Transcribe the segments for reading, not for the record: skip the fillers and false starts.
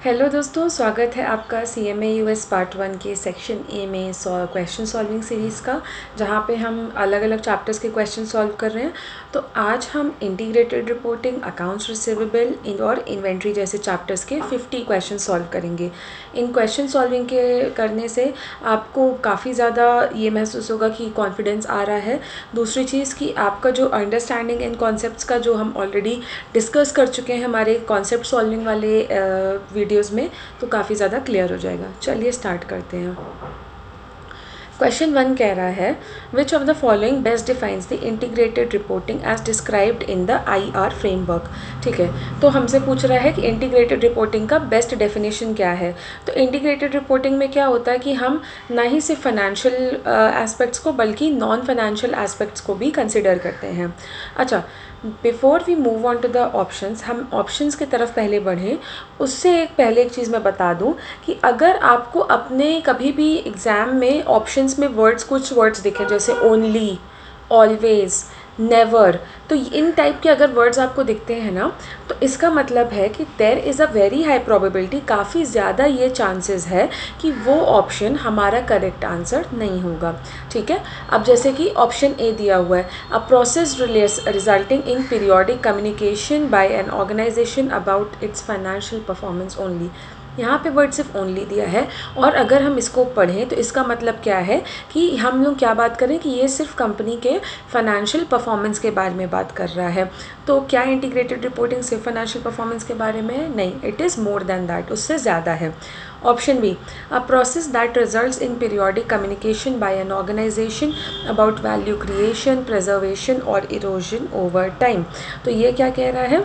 Hello दोस्तों, स्वागत है आपका CMA US पार्ट 1 के सेक्शन ए में क्वेश्चन सॉल्विंग सीरीज़ का, जहाँ पे हम अलग अलग चैप्टर्स के क्वेश्चन सॉल्व कर रहे हैं। तो आज हम इंटीग्रेटेड रिपोर्टिंग, अकाउंट्स रिसीवेबल और इन्वेंट्री जैसे चैप्टर्स के 50 क्वेश्चन सॉल्व करेंगे। इन क्वेश्चन सॉल्विंग के करने से आपको काफ़ी ज़्यादा ये महसूस होगा कि कॉन्फिडेंस आ रहा है। दूसरी चीज़ कि आपका जो अंडरस्टैंडिंग इन कॉन्सेप्ट्स का जो हम ऑलरेडी डिस्कस कर चुके हैं हमारे कॉन्सेप्ट सॉल्विंग वाले वीडियोस में, तो काफ़ी ज़्यादा क्लियर हो जाएगा। चलिए स्टार्ट करते हैं। क्वेश्चन 1 कह रहा है which of the following best defines the integrated reporting as described in the IR framework. ठीक है, तो हमसे पूछ रहा है कि इंटीग्रेटेड रिपोर्टिंग का बेस्ट डेफिनेशन क्या है। तो इंटीग्रेटेड रिपोर्टिंग में क्या होता है कि हम ना ही सिर्फ फाइनेंशियल एस्पेक्ट्स को बल्कि नॉन फाइनेंशियल एस्पेक्ट्स को भी कंसिडर करते हैं। अच्छा, before we move on to the options, हम ऑप्शंस की तरफ पहले बढ़ें उससे पहले एक चीज़ मैं बता दूं कि अगर आपको अपने कभी भी एग्ज़ाम में ऑप्शंस में कुछ वर्ड्स दिखें जैसे ओनली, ऑलवेज, नेवर, तो इन टाइप के अगर वर्ड्स आपको दिखते हैं ना, तो इसका मतलब है कि there is a very high probability, काफ़ी ज़्यादा ये चांसेस है कि वो ऑप्शन हमारा करेक्ट आंसर नहीं होगा। ठीक है, अब जैसे कि ऑप्शन ए दिया हुआ है, a process resulting in periodic communication by an organisation about its financial performance only. यहाँ पे वर्ड सिर्फ ओनली दिया है, और अगर हम इसको पढ़ें तो इसका मतलब क्या है कि हम लोग क्या बात करें कि ये सिर्फ कंपनी के फाइनेंशियल परफॉर्मेंस के बारे में बात कर रहा है। तो क्या इंटीग्रेटेड रिपोर्टिंग सिर्फ फाइनेंशियल परफॉर्मेंस के बारे में है? नहीं, it is more than that, उससे ज़्यादा है। Option B, a process that results in periodic communication by an organisation about value creation, preservation और इरोजन ओवर टाइम। तो ये क्या कह रहा है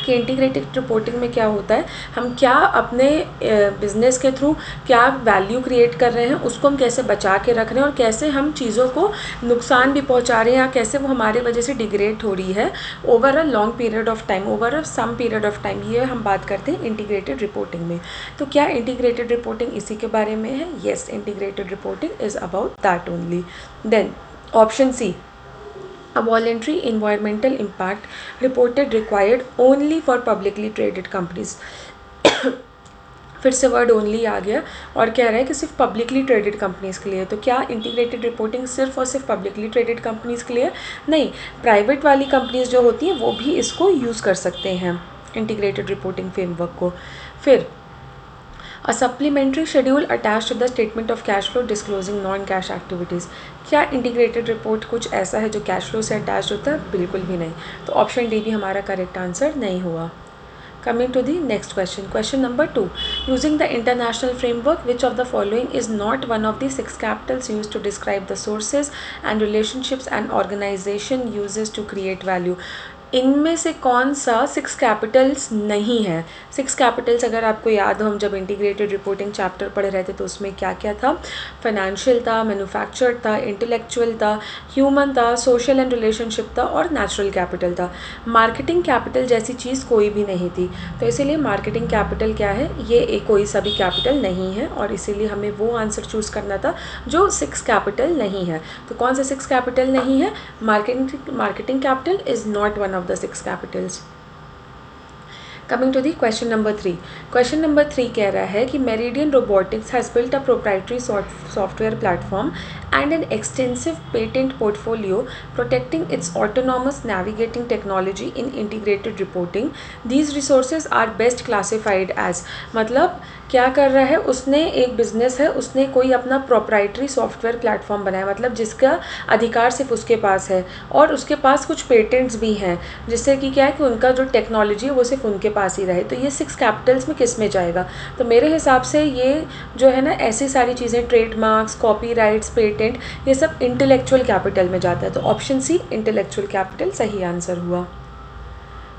कि इंटीग्रेटेड रिपोर्टिंग में क्या होता है, हम क्या अपने बिजनेस के थ्रू क्या वैल्यू क्रिएट कर रहे हैं, उसको हम कैसे बचा के रख रहे हैं और कैसे हम चीज़ों को नुकसान भी पहुंचा रहे हैं या कैसे वो हमारे वजह से डिग्रेड हो रही है over a long period of time, over a some period of time. ये हम बात करते हैं इंटीग्रेटेड रिपोर्टिंग में। तो क्या इंटीग्रेटेड रिपोर्टिंग इसी के बारे में है? Yes, integrated reporting is about that only. Then option C, a voluntary environmental impact reported required only for publicly traded companies। फिर से वर्ड ओनली आ गया और कह रहा है कि सिर्फ पब्लिकली ट्रेडेड कंपनीज़ के लिए। तो क्या इंटीग्रेटेड रिपोर्टिंग सिर्फ और सिर्फ पब्लिकली ट्रेडेड कंपनीज़ के लिए? नहीं, प्राइवेट वाली कंपनीज़ जो होती हैं वो भी इसको यूज़ कर सकते हैं, इंटीग्रेटेड रिपोर्टिंग फ्रेमवर्क को। फिर A supplementary schedule attached to the statement of cash flow disclosing non-cash activities। क्या इंटीग्रेटेड रिपोर्ट कुछ ऐसा है जो कैश फ्लो से अटैच होता है? बिल्कुल भी नहीं। तो ऑप्शन डी भी हमारा करेक्ट आंसर नहीं हुआ। Coming to the next question. Question number 2. Using the international framework, which of the following is not one of the 6 capitals used to describe the sources and relationships an organization uses to create value? इनमें से कौन सा 6 Capitals नहीं है? 6 Capitals अगर आपको याद हो, हम जब इंटीग्रेटेड रिपोर्टिंग चैप्टर पढ़ रहे थे तो उसमें क्या क्या था? फाइनेंशियल था, मैन्युफैक्चर था, इंटेलेक्चुअल था, ह्यूमन था, सोशल एंड रिलेशनशिप था और नेचुरल कैपिटल था। मार्केटिंग कैपिटल जैसी चीज़ कोई भी नहीं थी, तो इसीलिए मार्केटिंग कैपिटल क्या है? ये कोई सा भी कैपिटल नहीं है, और इसीलिए हमें वो आंसर चूज़ करना था जो 6 कैपिटल नहीं है। तो कौन सा 6 कैपिटल नहीं है? Marketing capital is not one of the 6 capitals। Coming to the question number 3. Question number 3 कह रहा है कि Meridian Robotics has built a proprietary software platform and an extensive patent portfolio protecting its autonomous navigating technology in integrated reporting. These resources are best classified as, मतलब क्या कर रहा है, उसने एक बिजनेस है, उसने कोई अपना प्रोप्राइटरी सॉफ्टवेयर प्लेटफॉर्म बनाया, मतलब जिसका अधिकार सिर्फ उसके पास है और उसके पास कुछ पेटेंट्स भी हैं, जिससे कि क्या है कि उनका जो टेक्नोलॉजी है वो सिर्फ उनके पास ही रहे। तो ये 6 कैपिटल्स में किस में जाएगा? तो मेरे हिसाब से ये जो है ना, ऐसी सारी चीज़ें, ट्रेडमार्क्स, कॉपीराइट्स, पेटेंट, ये सब इंटेलेक्चुअल कैपिटल में जाता है। तो ऑप्शन सी, इंटेलेक्चुअल कैपिटल सही आंसर हुआ।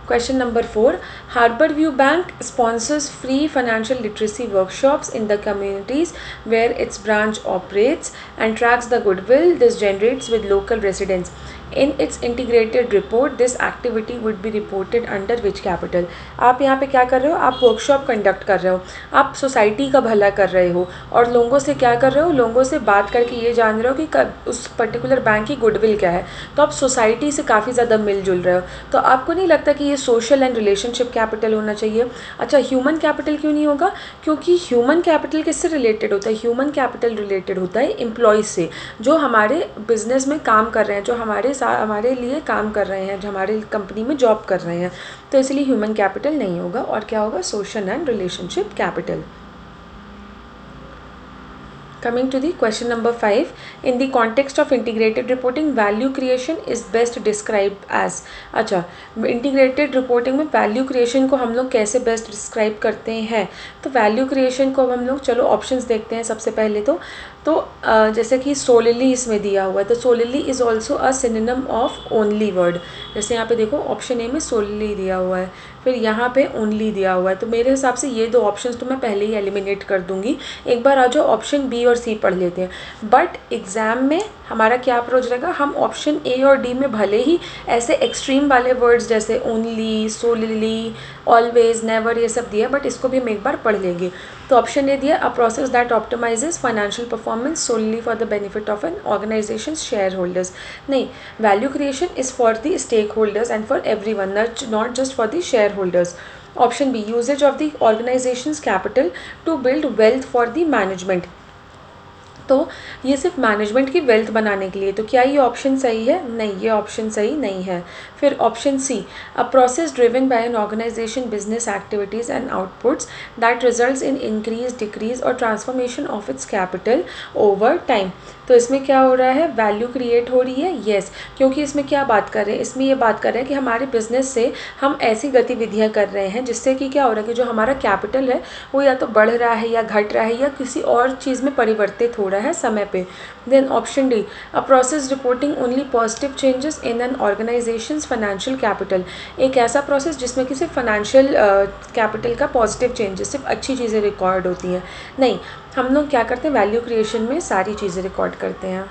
Question number 4. Harborview Bank sponsors free financial literacy workshops in the communities where its branch operates and tracks the goodwill this generates with local residents. In its integrated report this activity would be reported under which capital. आप यहाँ पे क्या कर रहे हो, आप workshop conduct कर रहे हो, आप सोसाइटी का भला कर रहे हो और लोगों से क्या कर रहे हो, लोगों से बात करके ये जान रहे हो कि उस पर्टिकुलर बैंक की गुडविल क्या है, तो आप सोसाइटी से काफ़ी ज़्यादा मिलजुल रहे हो। तो आपको नहीं लगता कि ये सोशल एंड रिलेशनशिप कैपिटल होना चाहिए? अच्छा, ह्यूमन कैपिटल क्यों नहीं होगा? क्योंकि ह्यूमन कैपिटल किससे रिलेटेड होता है? ह्यूमन कैपिटल रिलेटेड होता है एम्प्लॉयज़ से, जो हमारे बिजनेस में काम कर रहे हैं, जो हमारे लिए काम कर रहे हैं, जो हमारे कंपनी में जॉब कर रहे हैं। तो इसलिए ह्यूमन कैपिटल नहीं होगा, और क्या होगा, social and relationship capital. Coming to the question number 5, in the context of integrated reporting, value creation is best described as। अच्छा, इंटीग्रेटेड रिपोर्टिंग में वैल्यू क्रिएशन को हम लोग कैसे बेस्ट डिस्क्राइब करते हैं? तो वैल्यू क्रिएशन को हम लोग, चलो ऑप्शंस देखते हैं सबसे पहले। तो जैसे कि सोलिली इसमें दिया हुआ है, तो सोलिली is also a synonym of only word. जैसे यहाँ पे देखो ऑप्शन ए में सोलिली दिया हुआ है, फिर यहाँ पे ओनली दिया हुआ है, तो मेरे हिसाब से ये दो ऑप्शंस तो मैं पहले ही एलिमिनेट कर दूंगी। एक बार आ जाओ ऑप्शन बी और सी पढ़ लेते हैं। बट एग्ज़ाम में हमारा क्या अप्रोच रहेगा, हम ऑप्शन ए और डी में भले ही ऐसे एक्सट्रीम वाले वर्ड्स जैसे ओनली, सोलिली, ऑलवेज, नेवर, ये सब दिया, बट इसको भी हम एक बार पढ़ लेंगे। तो ऑप्शन ए दिया, a process that optimises financial performance solely for the benefit of an organisation shareholders. नहीं, value creation is for the stakeholders and for everyone, not just for the shareholders. Option B, uses of the organisation's capital to build wealth for the management. तो ये सिर्फ management की wealth बनाने के लिए, तो क्या ये ऑप्शन सही है? नहीं, ये ऑप्शन सही नहीं है। फिर option C, a process driven by an organisation business activities and outputs that results in increase, decrease और transformation of its capital over time. तो इसमें क्या हो रहा है, वैल्यू क्रिएट हो रही है, येस, क्योंकि इसमें क्या बात कर रहे हैं, इसमें ये बात कर रहे हैं कि हमारे बिजनेस से हम ऐसी गतिविधियाँ कर रहे हैं जिससे कि क्या हो रहा है कि जो हमारा कैपिटल है वो या तो बढ़ रहा है या घट रहा है या किसी और चीज़ में परिवर्तित हो रहा है समय पे। Then option D, a process reporting only positive changes in an organisations financial capital. एक ऐसा प्रोसेस जिसमें कि सिर्फ फाइनेंशियल कैपिटल का पॉजिटिव चेंजेस, सिर्फ अच्छी चीज़ें रिकॉर्ड होती हैं। नहीं, हम लोग क्या करते हैं, वैल्यू क्रिएशन में सारी चीज़ें रिकॉर्ड करते हैं।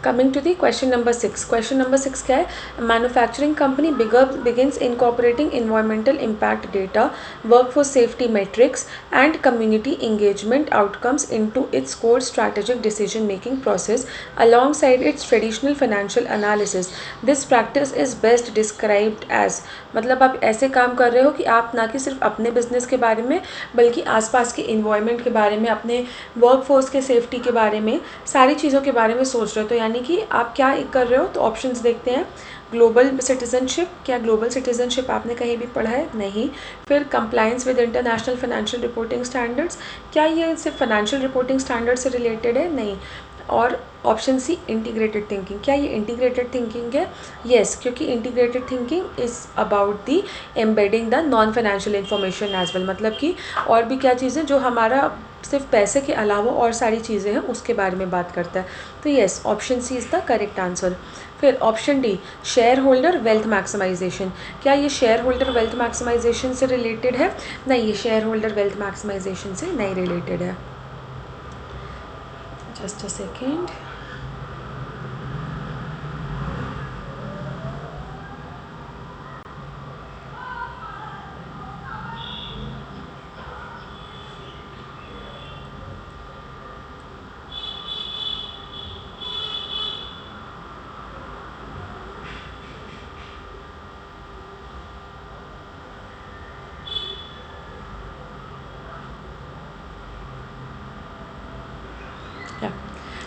Coming to the question number 6। Question number 6 क्या है, manufacturing company begins incorporating environmental impact data, workforce safety metrics and community engagement outcomes into its core strategic decision making process alongside its traditional financial analysis. This practice is best described as। मतलब आप ऐसे काम कर रहे हो कि आप ना कि सिर्फ अपने बिजनेस के बारे में बल्कि आसपास के इन्वायरमेंट के बारे में, अपने वर्कफोर्स के सेफ्टी के बारे में, सारी चीज़ों के बारे में सोच रहे हो। तो यानी कि आप क्या कर रहे हो, तो ऑप्शंस देखते हैं। ग्लोबल सिटीजनशिप, क्या ग्लोबल सिटीजनशिप आपने कहीं भी पढ़ा है? नहीं। फिर compliance with international financial reporting standards, क्या ये सिर्फ फाइनेंशियल रिपोर्टिंग स्टैंडर्ड से रिलेटेड है? नहीं। और ऑप्शन सी, इंटीग्रेटेड थिंकिंग, क्या ये इंटीग्रेटेड थिंकिंग है? येस, क्योंकि integrated thinking is about the embedding the non financial information as well, मतलब कि और भी क्या चीज़ें जो हमारा सिर्फ पैसे के अलावा और सारी चीज़ें हैं उसके बारे में बात करता है। तो yes, option C is the correct answer. फिर option D, shareholder wealth maximisation, क्या ये शेयर होल्डर वेल्थ मैक्सिमाइजेशन से रिलेटेड है? नहीं, ये शेयर होल्डर वेल्थ मैक्सिमाइजेशन से नहीं रिलेटेड है। Just a second.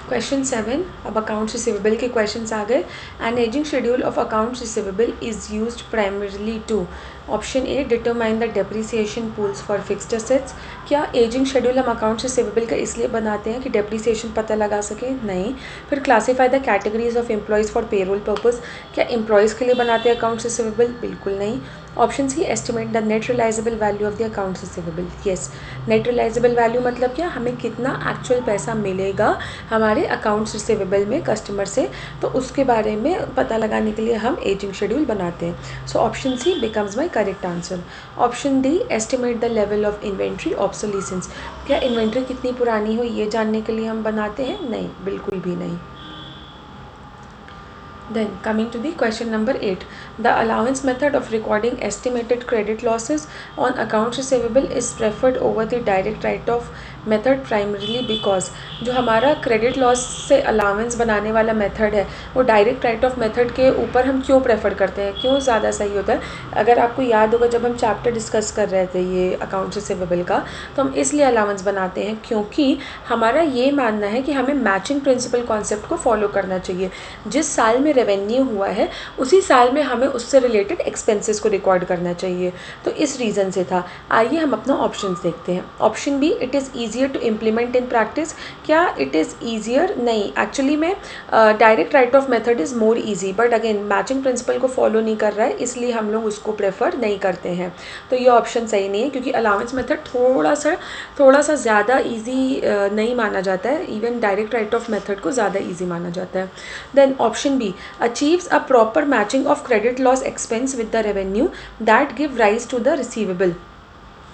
क्वेश्चन 7, अब अकाउंट्स रिसीवेबल के क्वेश्चंस आ गए। An ageing schedule of accounts receivable is used primarily to. Option A, determine the depreciation pools for fixed assets, क्या ageing schedule हम accounts receivable का इसलिए बनाते हैं कि डेप्रिसिएशन पता लगा सके? नहीं। फिर classify the categories of employees for payroll purpose, क्या एम्प्लॉयज़ के लिए बनाते हैं अकाउंट्स रिसीवेबल? बिल्कुल नहीं। Option C, estimate the net realisable value of the accounts receivable, yes, net realisable value मतलब क्या, हमें कितना एक्चुअल पैसा मिलेगा हमारे अकाउंट्स रिसीवेबल में कस्टमर से, तो उसके बारे में पता लगाने के लिए हम एजिंग शेड्यूल बनाते हैं। So option C becomes my correct answer. Option D, estimate the level of inventory obsolescence, क्या इन्वेंट्री कितनी पुरानी हो ये जानने के लिए हम बनाते हैं? नहीं, बिल्कुल भी नहीं। Then coming to the question number 8, the allowance method of recording estimated credit losses on accounts receivable is preferred over the direct write-off method primarily because जो हमारा क्रेडिट लॉस से अलाउंस बनाने वाला मेथड है वो डायरेक्ट राइट ऑफ मेथड के ऊपर हम क्यों प्रेफर करते हैं, क्यों ज़्यादा सही होता है। अगर आपको याद होगा जब हम चैप्टर डिस्कस कर रहे थे ये अकाउंट्स रिसीवेबल का, तो हम इसलिए अलाउंस बनाते हैं क्योंकि हमारा ये मानना है कि हमें मैचिंग प्रिंसिपल कॉन्सेप्ट को फॉलो करना चाहिए। जिस साल में रेवेन्यू हुआ है उसी साल में हमें उससे रिलेटेड एक्सपेंसेस को रिकॉर्ड करना चाहिए, तो इस रीज़न से था। आइए हम अपना ऑप्शंस देखते हैं। Option B, it is easier to implement in practice. क्या इट इज़ ईजियर? नहीं, एक्चुअली में direct write off method is more easy, but again matching principle को फॉलो नहीं कर रहा है इसलिए हम लोग उसको प्रेफर नहीं करते हैं, तो ये ऑप्शन सही नहीं है क्योंकि अलाउंस मेथड थोड़ा सा ज़्यादा ईजी नहीं माना जाता है, even direct write off method को ज़्यादा ईजी माना जाता है। Then option B, achieves a proper matching of credit loss expense with the revenue that give rise to the receivable।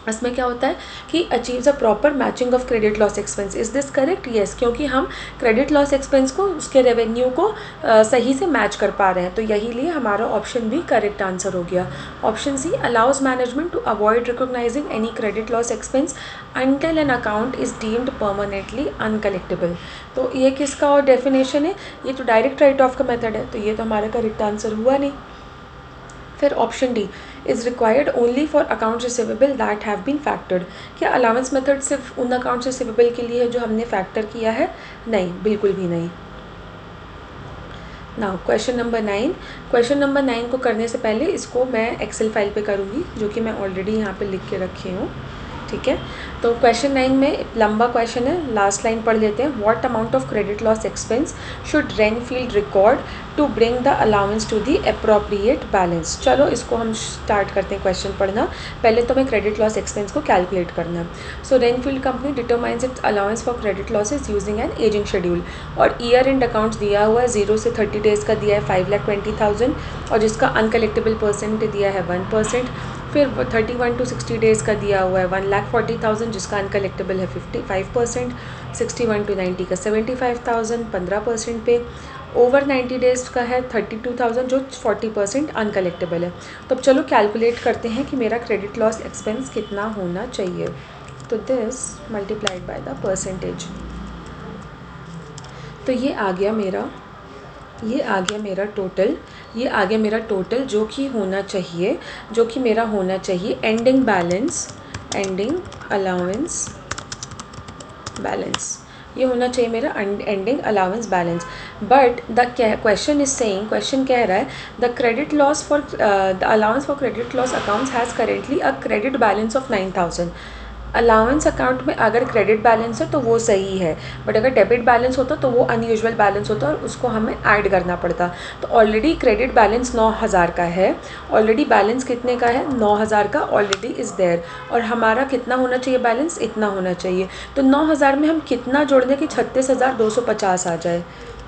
इसमें क्या होता है कि achieves a proper matching of credit loss expense. Is this correct? Yes, क्योंकि हम credit loss expense को उसके revenue को सही से मैच कर पा रहे हैं, तो यही लिए हमारा ऑप्शन भी करेक्ट आंसर हो गया। Option C, allows management to avoid recognising any credit loss expense until an account is deemed permanently uncollectable. तो ये किसका और डेफिनेशन है? ये तो डायरेक्ट राइट ऑफ का मेथड है, तो ये तो हमारा करेक्ट आंसर हुआ नहीं। फिर option D, is required only for accounts receivable that have been factored. क्या अलाउंस मेथड सिर्फ उन अकाउंट्स रिसीवेबल के लिए है जो हमने फैक्टर किया है? नहीं, बिल्कुल भी नहीं। Now question number 9। Question number 9 को करने से पहले इसको मैं एक्सेल फाइल पे करूँगी, जो कि मैं ऑलरेडी यहाँ पे लिख के रखी हूँ, ठीक है। तो क्वेश्चन 9 में लंबा क्वेश्चन है, लास्ट लाइन पढ़ लेते हैं। What amount of credit loss expense should Renfield record to bring the allowance to the appropriate balance. चलो इसको हम स्टार्ट करते हैं क्वेश्चन पढ़ना। पहले तो हमें क्रेडिट लॉस एक्सपेंस को कैलकुलेट करना है। So Rainfield company determines its allowance for credit losses using an ageing schedule, और ईयर एंड अकाउंट्स दिया हुआ है 0 से 30 डेज़ का दिया है 5,20,000, और जिसका अनकलेक्टेबल परसेंट दिया है 1%। फिर 31 to 60 डेज़ का दिया हुआ है 1,40,000, जिसका अनकलेक्टेबल है 55%। 61 to 90 का 75,000 15% पे। ओवर 90 डेज़ का है 32,000 जो 40% अनकलेक्टेबल है। तो अब चलो कैलकुलेट करते हैं कि मेरा क्रेडिट लॉस एक्सपेंस कितना होना चाहिए। तो this multiplied by the percentage, तो ये आ गया मेरा टोटल जो कि मेरा होना चाहिए एंडिंग अलाउंस बैलेंस, ये होना चाहिए मेरा ending allowance balance. But the question कह रहा है the credit loss for the allowance for credit loss accounts has currently a credit balance of 9,000। Allowance account में अगर क्रेडिट बैलेंस है तो वो सही है, बट अगर डेबिट बैलेंस होता तो वो अनयूजुअल बैलेंस होता और उसको हमें ऐड करना पड़ता। तो ऑलरेडी क्रेडिट बैलेंस 9,000 का है, ऑलरेडी बैलेंस कितने का है? 9,000 का ऑलरेडी इज़ देयर, और हमारा कितना होना चाहिए बैलेंस? इतना होना चाहिए। तो 9,000 में हम कितना जोड़ दें कि 36,250 आ जाए?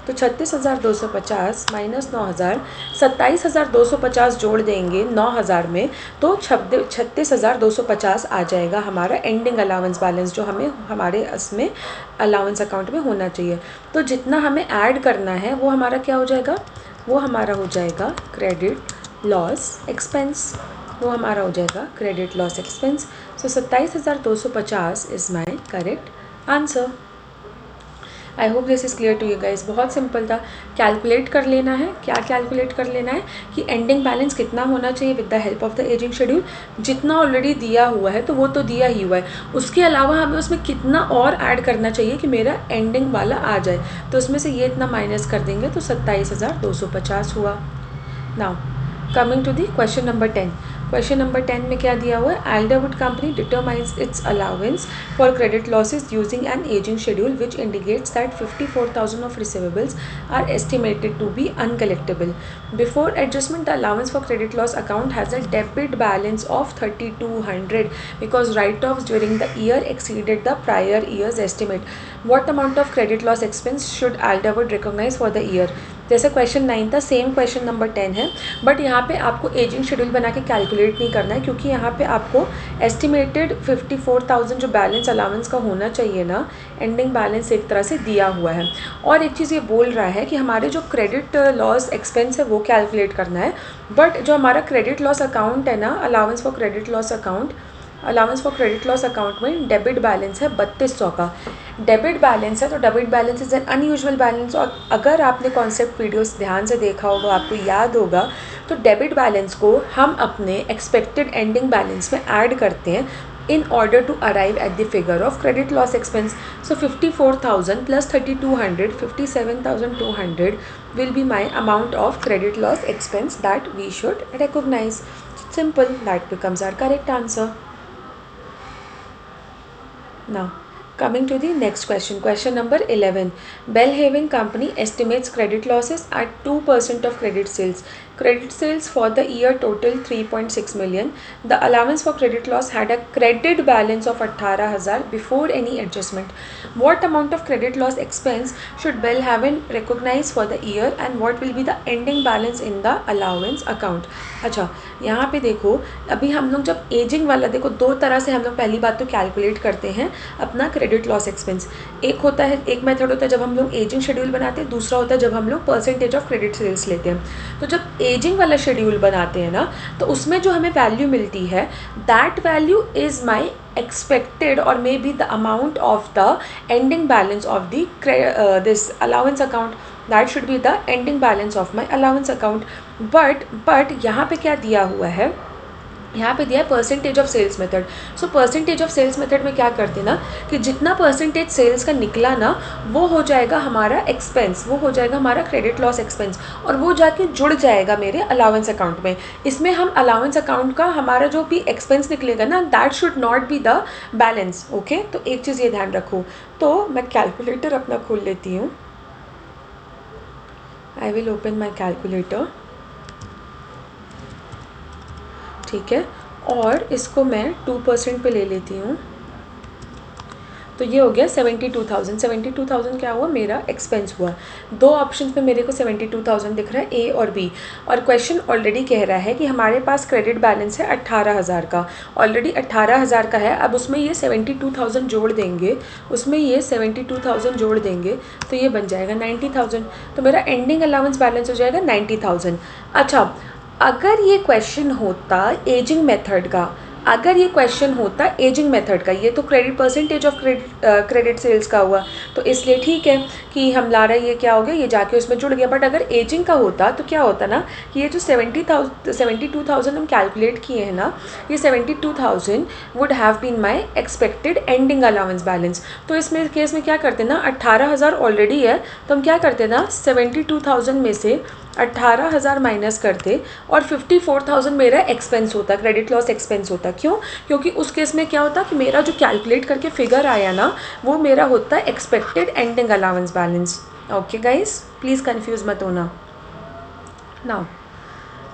तो 36,250 माइनस 9,000, 27,250 जोड़ देंगे 9,000 में तो 36,250 आ जाएगा हमारा एंडिंग अलाउंस बैलेंस, जो हमें हमारे इसमें अलाउंस अकाउंट में होना चाहिए। तो जितना हमें ऐड करना है वो हमारा क्या हो जाएगा? वो हमारा हो जाएगा credit loss expense, so 27,250 is my correct answer. I hope this is clear to you guys. बहुत सिंपल था, कैलकुलेट कर लेना है। क्या कैलकुलेट कर लेना है कि एंडिंग बैलेंस कितना होना चाहिए with the help of the ageing schedule. जितना ऑलरेडी दिया हुआ है तो वो तो दिया ही हुआ है, उसके अलावा हमें उसमें कितना और ऐड करना चाहिए कि मेरा एंडिंग वाला आ जाए। तो उसमें से ये इतना माइनस कर देंगे तो 27,250 हुआ। Now coming to the question number 10। Question number 10 में क्या दिया हुआ है? Alderwood company determines its allowance for credit losses using an ageing schedule which indicates that 54,000 of receivables are estimated to be uncollectible. Before adjustment the allowance for credit loss account has a debit balance of 3,200 because write offs during the year exceeded the prior year's estimate. What amount of credit loss expense should Alderwood recognize for the year? जैसे question 9 था, same question number 10 है, but यहाँ पे आपको ageing schedule बना के calculate नहीं करना है, क्योंकि यहाँ पे आपको एस्टिमेटेड 54,000 जो बैलेंस अलाउंस का होना चाहिए ना, एंडिंग बैलेंस एक तरह से दिया हुआ है। और एक चीज़ ये बोल रहा है कि हमारे जो क्रेडिट लॉस एक्सपेंस है वो कैलकुलेट करना है, बट जो हमारा क्रेडिट लॉस अकाउंट है ना, allowance for credit loss account में डेबिट बैलेंस है 3200 का। डेबिट बैलेंस है, तो debit balance is an unusual balance. और अगर आपने कॉन्सेप्ट वीडियोस ध्यान से देखा होगा, आपको याद होगा, तो डेबिट बैलेंस को हम अपने एक्सपेक्टेड एंडिंग बैलेंस में ऐड करते हैं in order to arrive at the figure of credit loss expense. So 54,000 plus 3,200, 57,200 will be my amount of credit loss expense that we should recognize. Simple, that becomes our correct answer. Now coming to the next question, question number 11. Bellhaven Company estimates credit losses at 2% of credit sales. Credit sales for the year total 3.6 million. The allowance for credit loss had a credit balance of 18,000 before any adjustment. What amount of credit loss expense should Bellhaven recognize for the year and what will be the ending balance in the allowance account? अच्छा, यहाँ पे देखो, अभी हम लोग जब ageing वाला, देखो दो तरह से हम लोग पहली बात तो कैलकुलेट करते हैं अपना क्रेडिट लॉस एक्सपेंस। एक होता है, एक मेथड होता है जब हम लोग एजिंग शेड्यूल बनाते हैं, दूसरा होता है जब हम लोग परसेंटेज ऑफ क्रेडिट सेल्स लेते हैं। तो जब एजिंग वाला शेड्यूल बनाते हैं ना, तो उसमें जो हमें वैल्यू मिलती है, that value is my expected or maybe the amount of the ending balance of the this allowance account. That should be the ending balance of my allowance account. but यहाँ पे क्या दिया हुआ है, यहाँ पे दिया है percentage of sales method. So percentage of sales method में क्या करते ना, कि जितना परसेंटेज सेल्स का निकला ना, वो हो जाएगा हमारा एक्सपेंस, वो हो जाएगा हमारा क्रेडिट लॉस एक्सपेंस, और वो जाके जुड़ जाएगा मेरे अलाउंस अकाउंट में। इसमें हम अलाउंस अकाउंट का हमारा जो भी एक्सपेंस निकलेगा ना, that should not be the balance. Okay, तो एक चीज़ ये ध्यान रखो। तो मैं कैलकुलेटर अपना खोल लेती हूँ। I will open my calculator, ठीक है, और इसको मैं 2% पे ले लेती हूँ। तो ये हो गया 72,000। 72,000 क्या हुआ, मेरा एक्सपेंस हुआ। दो ऑप्शन में मेरे को 72,000 दिख रहा है, ए और बी। और क्वेश्चन ऑलरेडी कह रहा है कि हमारे पास क्रेडिट बैलेंस है 18,000 का, ऑलरेडी 18,000 का है। अब उसमें ये 72,000 जोड़ देंगे, उसमें ये 72,000 जोड़ देंगे, तो ये बन जाएगा 90,000। तो मेरा एंडिंग अलाउंस बैलेंस हो जाएगा 90,000। अच्छा, अगर ये क्वेश्चन होता एजिंग मेथड का, अगर ये क्वेश्चन होता एजिंग मेथड का, ये तो credit percentage of credit sales का हुआ, तो इसलिए ठीक है कि हम ला रहे हैं, ये क्या हो गया, ये जाके उसमें जुड़ गया। बट अगर एजिंग का होता तो क्या होता ना, कि ये जो 72,000 हम कैलकुलेट किए हैं ना, ये 72,000 would have been my expected ending allowance balance. तो इसमें केस में क्या करते ना, 18,000 ऑलरेडी है, तो हम क्या करते ना, 72,000 में से 18,000 माइनस करते और 54,000 मेरा एक्सपेंस होता, क्रेडिट लॉस एक्सपेंस होता। क्यों? क्योंकि उस केस में क्या होता कि मेरा जो कैलकुलेट करके फिगर आया ना, वो मेरा होता है expected ending allowance balance. Okay guys, please confuse मत होना। Now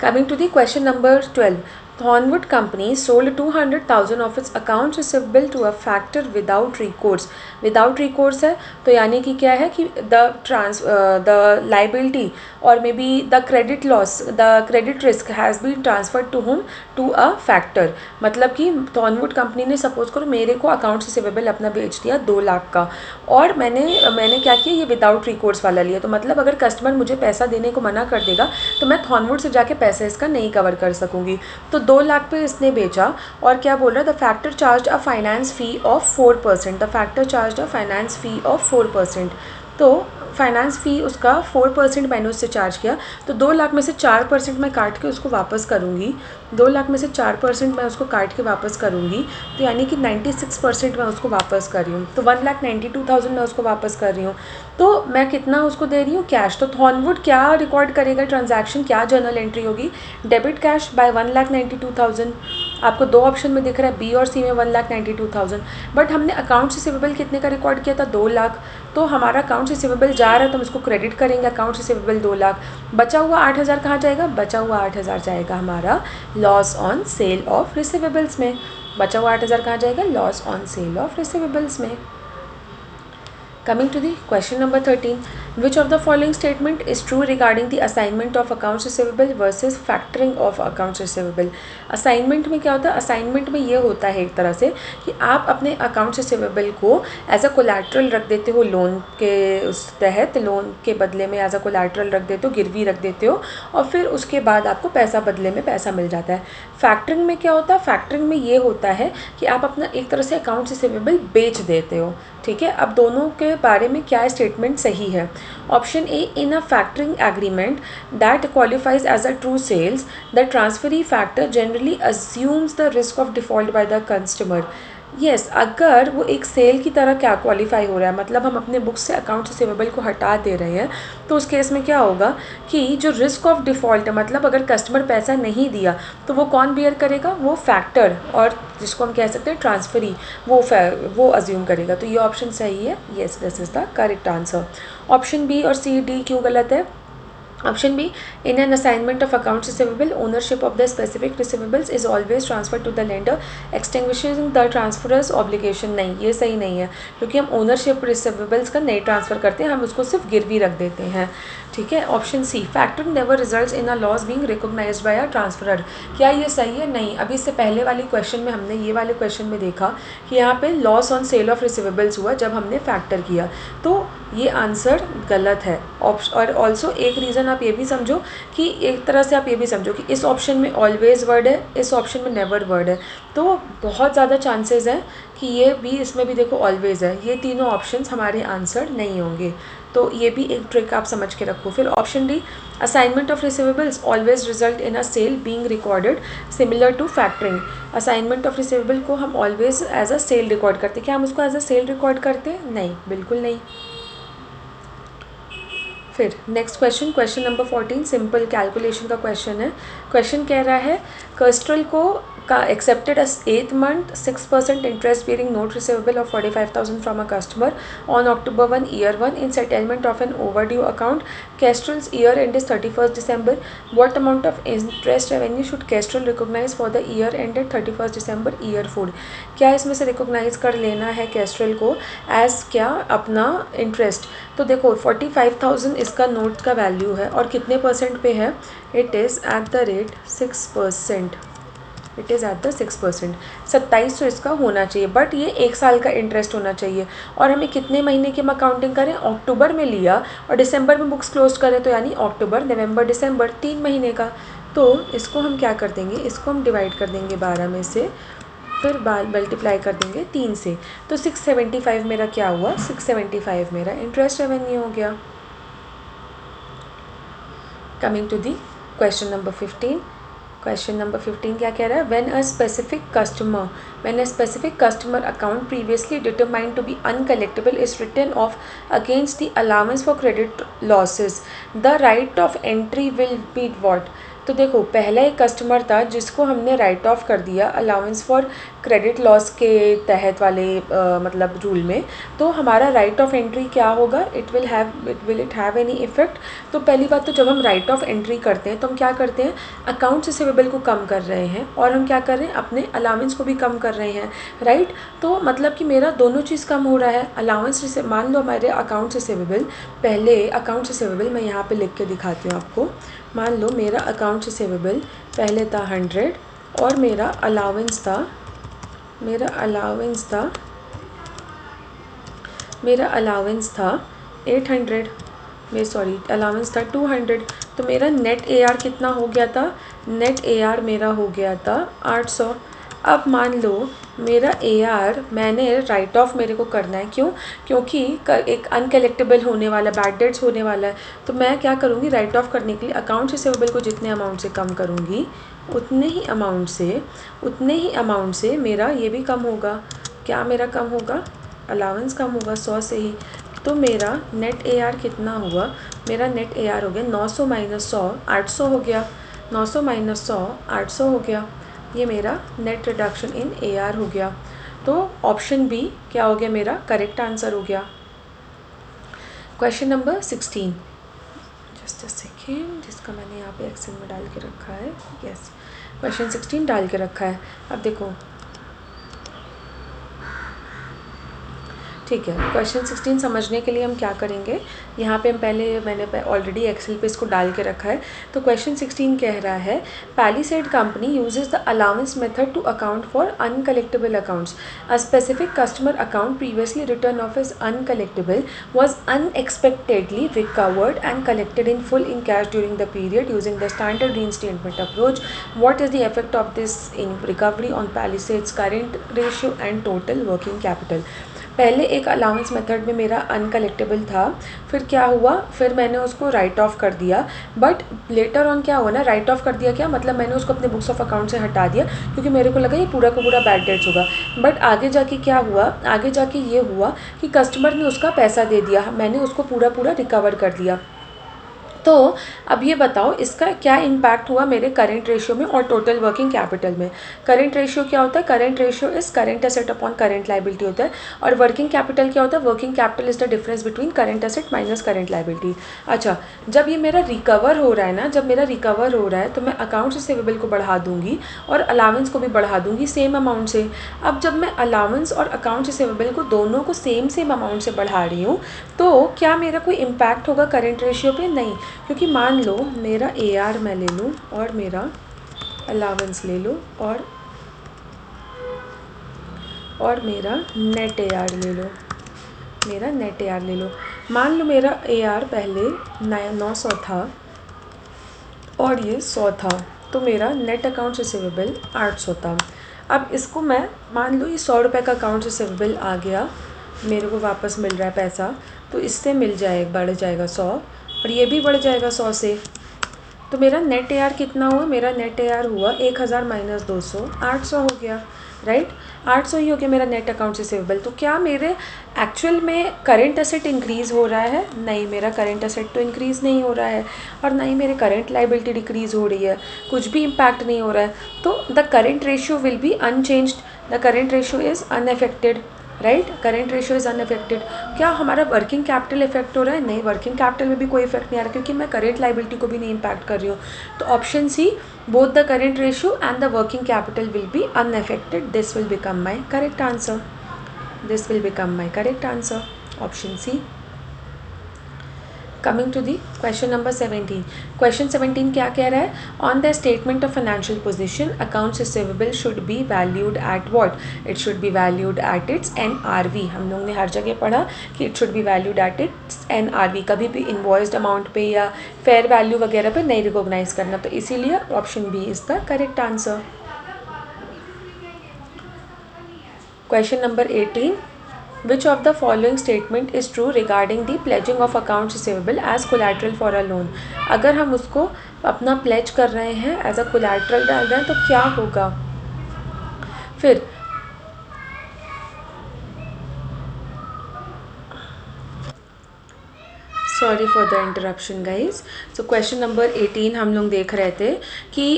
coming to the question number 12. Thornwood Company sold 200,000 of its accounts receivable to a factor without recourse. Without recourse है, तो यानी कि क्या है कि the liability or maybe the credit loss, the credit risk has been transferred to whom? To a factor. मतलब कि Thornwood Company ने सपोज करो मेरे को अकाउंट रिसीवेबल अपना बेच दिया 2 लाख का, और मैंने क्या किया, ये विदाउट रिकोर्स वाला लिया। तो मतलब अगर कस्टमर मुझे पैसा देने को मना कर देगा, तो मैं थॉर्नवुड से जाके पैसा इसका नहीं कवर कर सकूँगी। तो 2 लाख पे इसने बेचा, और क्या बोल रहा है, the factor charge a finance fee of 4%। The factor charge a finance fee of 4%। तो फाइनेंस फ़ी उसका 4% मैंने उससे चार्ज किया। तो 2 लाख में से 4% मैं काट के उसको वापस करूँगी, 2 लाख में से 4% मैं उसको काट के वापस करूँगी, तो यानी कि 96% मैं उसको वापस कर रही हूँ। तो 1,92,000 मैं उसको वापस कर रही हूँ। तो मैं कितना उसको दे रही हूँ, कैश। तो थॉर्नवुड क्या रिकॉर्ड करेगा ट्रांजैक्शन, क्या जर्नल एंट्री होगी, डेबिट कैश बाय 1,92,000। आपको दो ऑप्शन में दिख रहा है, बी और सी में 1,92,000। बट हमने अकाउंट रिसीवेबल कितने का रिकॉर्ड किया था, 2 लाख। तो हमारा अकाउंट रिसीवेबल जा रहा है, तो हम इसको क्रेडिट करेंगे, अकाउंट रिसीवेबल 2 लाख। बचा हुआ 8,000 कहाँ जाएगा, बचा हुआ 8,000 जाएगा हमारा loss on sale of receivables में। बचा हुआ 8,000 कहाँ जाएगा, loss on sale of receivables में। Coming to the question number 13. Which of the following statement is true regarding the assignment of accounts receivable versus factoring of accounts receivable. Assignment में क्या होता है, असाइनमेंट में ये होता है एक तरह से कि आप अपने अकाउंट्स रिसीवेबल को एज अ कोलैटरल रख देते हो, लोन के उस तहत लोन के बदले में एज अ कोलैटरल रख देते हो, गिरवी रख देते हो, और फिर उसके बाद आपको पैसा बदले में पैसा मिल जाता है। फैक्टरिंग में क्या होता है, फैक्टरिंग में ये होता है कि आप अपना एक तरह से अकाउंट्स रिसीवेबल बेच देते हो। ठीक है, अब दोनों के बारे में क्या स्टेटमेंट सही है। Option A, in a factoring agreement that qualifies as a true sales the transferee factor generally assumes the risk of default by the customer. Yes, अगर वो एक सेल की तरह क्या क्वालिफाई हो रहा है, मतलब हम अपने बुक्स से अकाउंट रिसीवेबल को हटा दे रहे हैं, तो उस केस में क्या होगा कि जो रिस्क ऑफ डिफ़ॉल्ट है, मतलब अगर कस्टमर पैसा नहीं दिया तो वो कौन बियर करेगा, वो फैक्टर, और जिसको हम कह सकते हैं ट्रांसफरी, वो अज्यूम करेगा। तो ये ऑप्शन सही है, yes this is the correct answer. Option B और सी डी क्यों गलत है। Option B, in an assignment of accounts receivable, ownership of the specific receivables is always transferred to the lender, extinguishing the transferor's obligation। नहीं, ये सही नहीं है, क्योंकि हम ओनरशिप रिसीवेबल्स का नहीं ट्रांसफ़र करते हैं, हम उसको सिर्फ गिरवी रख देते हैं। ठीक है, option C, factoring never results in a loss being recognised by a transferor. क्या ये सही है? नहीं। अभी इससे पहले वाली क्वेश्चन में हमने ये वाले क्वेश्चन में देखा कि यहाँ पे loss on sale of receivables हुआ जब हमने फैक्टर किया, तो ये आंसर गलत है। और ऑल्सो एक रीज़न आप ये भी समझो कि एक तरह से आप ये भी समझो कि इस ऑप्शन में ऑलवेज वर्ड है, इस ऑप्शन में नेवर वर्ड है, तो बहुत ज़्यादा चांसेस हैं कि ये भी, इसमें भी देखो ऑलवेज है, ये तीनों ऑप्शंस हमारे आंसर नहीं होंगे। तो ये भी एक ट्रिक आप समझ के रखो। फिर option D, assignment of receivables always result in a sale being recorded similar to factoring. Assignment of receivable को हम always as a sale record करते हैं, क्या हम उसको एज अ सेल रिकॉर्ड करते हैं? नहीं, बिल्कुल नहीं। फिर next question, question number 14, simple calculation का क्वेश्चन है। क्वेश्चन कह रहा है कस्ट्रल को का accepted as 8th month 6% interest bearing note receivable of 45,000 from a customer on October 1 year 1 in settlement of an overdue account. Kestrel's year end is 31st December. What amount of interest revenue should Kestrel recognise for the year ended 31st December year 4। क्या इसमें से recognise कर लेना है Castrol को as क्या, अपना interest. तो देखो 45,000 इसका नोट का वैल्यू है और कितने परसेंट पे है, it is eight the rate 6%, it is at the 6%। 2700 इसका होना चाहिए, बट ये 1 साल का इंटरेस्ट होना चाहिए। और हमें कितने महीने की हम अकाउंटिंग करें, अक्टूबर में लिया और दिसंबर में बुक्स क्लोज करें, तो यानी अक्टूबर नवंबर दिसंबर 3 महीने का। तो इसको हम क्या कर देंगे, इसको हम डिवाइड कर देंगे 12 में से, फिर मल्टीप्लाई कर देंगे 3 से, तो 675 मेरा क्या हुआ, 675 मेरा इंटरेस्ट रेवेन्यू हो गया। Coming to the question number 15। Question number 15 क्या कह रहा है, when a specific customer account previously determined to be uncollectable is written off against the allowance for credit losses, the write off entry will be what. तो देखो पहला एक customer था जिसको हमने राइट ऑफ कर दिया अलाउंस फॉर क्रेडिट लॉस के तहत वाले मतलब रूल में, तो हमारा राइट ऑफ एंट्री क्या होगा, will it have any effect. तो पहली बात तो जब हम राइट ऑफ एंट्री करते हैं तो हम क्या करते हैं, अकाउंट रिसीवेबल को कम कर रहे हैं और हम क्या कर रहे हैं, अपने अलाउंस को भी कम कर रहे हैं, राइट। तो मतलब कि मेरा दोनों चीज़ कम हो रहा है। अलाउंस मान लो हमारे अकाउंट रिसीवेबल, पहले अकाउंट रिसीवेबल मैं यहाँ पे लिख के दिखाती हूँ आपको। मान लो मेरा अकाउंट रिसीवेबल पहले था 100 और मेरा अलाउंस था 800, अलाउंस था 200। तो मेरा नेट AR कितना हो गया था, नेट AR मेरा हो गया था 800। अब मान लो मेरा AR मैंने राइट ऑफ मेरे को करना है, क्यों, क्योंकि एक अनकलेक्टेबल होने वाला, बैड डेट्स होने वाला है। तो मैं क्या करूँगी, राइट ऑफ करने के लिए अकाउंट रिसीवेबल को जितने अमाउंट से कम करूँगी उतने ही अमाउंट से मेरा ये भी कम होगा। क्या मेरा कम होगा, अलाउंस कम होगा 100 से ही। तो मेरा नेट AR कितना हुआ, मेरा नेट AR हो गया 900 माइनस 100 800 हो गया, 900 माइनस 100 800 हो गया। ये मेरा नेट रिडक्शन इन AR हो गया। तो ऑप्शन बी क्या हो गया, मेरा करेक्ट आंसर हो गया। Question number 16, just a second, जिसका मैंने यहाँ पे एक्सेल में डाल के रखा है, यस क्वेश्चन 16 डाल के रखा है। अब देखो ठीक है, क्वेश्चन 16 समझने के लिए हम क्या करेंगे, यहाँ पे हम मैंने ऑलरेडी एक्सेल पे इसको डाल के रखा है। तो क्वेश्चन 16 कह रहा है Palisade company uses the allowance method to account for uncollectable accounts. A specific customer account previously return off as uncollectable was unexpectedly recovered and collected in full in cash during the period using the standard reinstatement approach. What is the effect of this in recovery on Palisade's current ratio and total working capital? पहले एक allowance method में मेरा uncollectible था, फिर क्या हुआ, फिर मैंने उसको राइट ऑफ कर दिया, बट लेटर ऑन क्या हुआ ना, राइट ऑफ कर दिया क्या मतलब मैंने उसको अपने बुक्स ऑफ अकाउंट से हटा दिया क्योंकि मेरे को लगा ये पूरा का पूरा बैड डेट्स होगा। बट आगे जाके क्या हुआ, आगे जाके ये हुआ कि कस्टमर ने उसका पैसा दे दिया, मैंने उसको पूरा पूरा रिकवर कर दिया। तो अब ये बताओ इसका क्या इम्पैक्ट हुआ मेरे करेंट रेशियो में और टोटल वर्किंग कैपिटल में। करेंट रेशियो क्या होता है, current ratio is current asset upon current liability होता है, और वर्किंग कैपिटल क्या होता है, working capital is the difference between current asset minus current liability. अच्छा, जब ये मेरा रिकवर हो रहा है ना, जब मेरा रिकवर हो रहा है तो मैं अकाउंट रिसीवेबल को बढ़ा दूंगी और अलाउंस को भी बढ़ा दूंगी सेम अमाउंट से। अब जब मैं अलाउंस और अकाउंट रिसीवेबल को दोनों को सेम अमाउंट से बढ़ा रही हूँ तो क्या मेरा कोई इम्पैक्ट होगा करेंट रेशियो पे? नहीं, क्योंकि मान लो मेरा AR मैं ले लूँ और मेरा अलाउंस ले लो और मेरा नेट AR ले लो, मेरा नेट AR ले लो। मान लो मेरा AR पहले 900 था और ये 100 था, तो मेरा नेट अकाउंट रिसीवेबल 800 था। अब इसको मैं मान लो ये 100 रुपये का अकाउंट रिसीवेबल आ गया, मेरे को वापस मिल रहा है पैसा, तो इससे बढ़ जाएगा 100 और ये भी बढ़ जाएगा 100 से। तो मेरा नेट AR कितना हुआ, मेरा नेट AR हुआ 1000 माइनस 200, 800 हो गया, राइट। 800 ही हो गया मेरा नेट अकाउंट रिसीवेबल। तो क्या मेरे एक्चुअल में करेंट एसेट इंक्रीज़ हो रहा है? नहीं, मेरा करेंट एसेट तो इंक्रीज़ नहीं हो रहा है और ना ही मेरे करेंट लाइबिलिटी डिक्रीज़ हो रही है, कुछ भी इम्पैक्ट नहीं हो रहा है। तो the current ratio will be unchanged, the current ratio is unaffected, right. Current ratio is unaffected. क्या हमारा वर्किंग कैपिटल इफेक्ट हो रहा है? नहीं, वर्किंग कैपिटल में भी कोई इफेक्ट नहीं आ रहा क्योंकि मैं करेंट लाइबिलिटी को भी नहीं इम्पैक्ट कर रही हूँ। तो option C, both the current ratio and the working capital will be unaffected. This will become my correct answer, this will become my correct answer, option C. Coming to the question number 17। Question 17 क्या कह रहा है, on the statement of financial position accounts receivable should be valued at what, it should be valued at its NRV। हम लोग ने हर जगह पढ़ा कि it should be valued at its NRV, कभी भी इन्वॉइस्ड अमाउंट पे या फेयर वैल्यू वगैरह पे नहीं रिकॉग्नाइज करना, तो इसीलिए option B is the correct answer. Question number 18, which of the following statement is true regarding the pledging of accounts receivable as collateral for a loan। अगर हम उसको अपना प्लेज कर रहे हैं, एज अ कोलैटरल डाल रहे हैं, तो क्या होगा। फिर sorry for the interruption guys. So question number 18 हम लोग देख रहे थे कि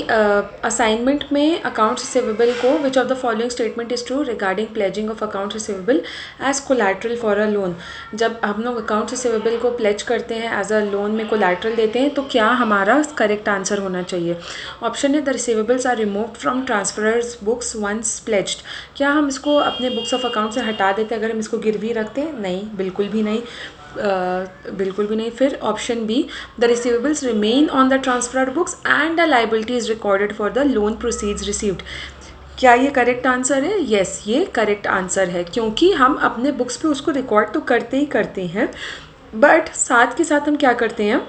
असाइनमेंट में अकाउंट रिसीवेबल को which of the following statement is true regarding pledging of account receivable as collateral for a loan. जब हम लोग अकाउंट रिसीवेबल को प्लेज करते हैं, एज अ लोन में कोलैटरल देते हैं, तो क्या हमारा करेक्ट आंसर होना चाहिए। ऑप्शन है the receivables are removed from transferor's books once pledged. क्या हम इसको अपने बुक्स ऑफ अकाउंट से हटा देते हैं अगर हम इसको गिरवी रखते हैं? नहीं, बिल्कुल भी नहीं, बिल्कुल भी नहीं। फिर option B, the receivables remain on the transferred books and the liability is recorded for the loan proceeds received. क्या ये करेक्ट आंसर है? येस, ये करेक्ट आंसर है, क्योंकि हम अपने बुक्स पे उसको रिकॉर्ड तो करते ही करते हैं, बट साथ के साथ हम क्या करते हैं,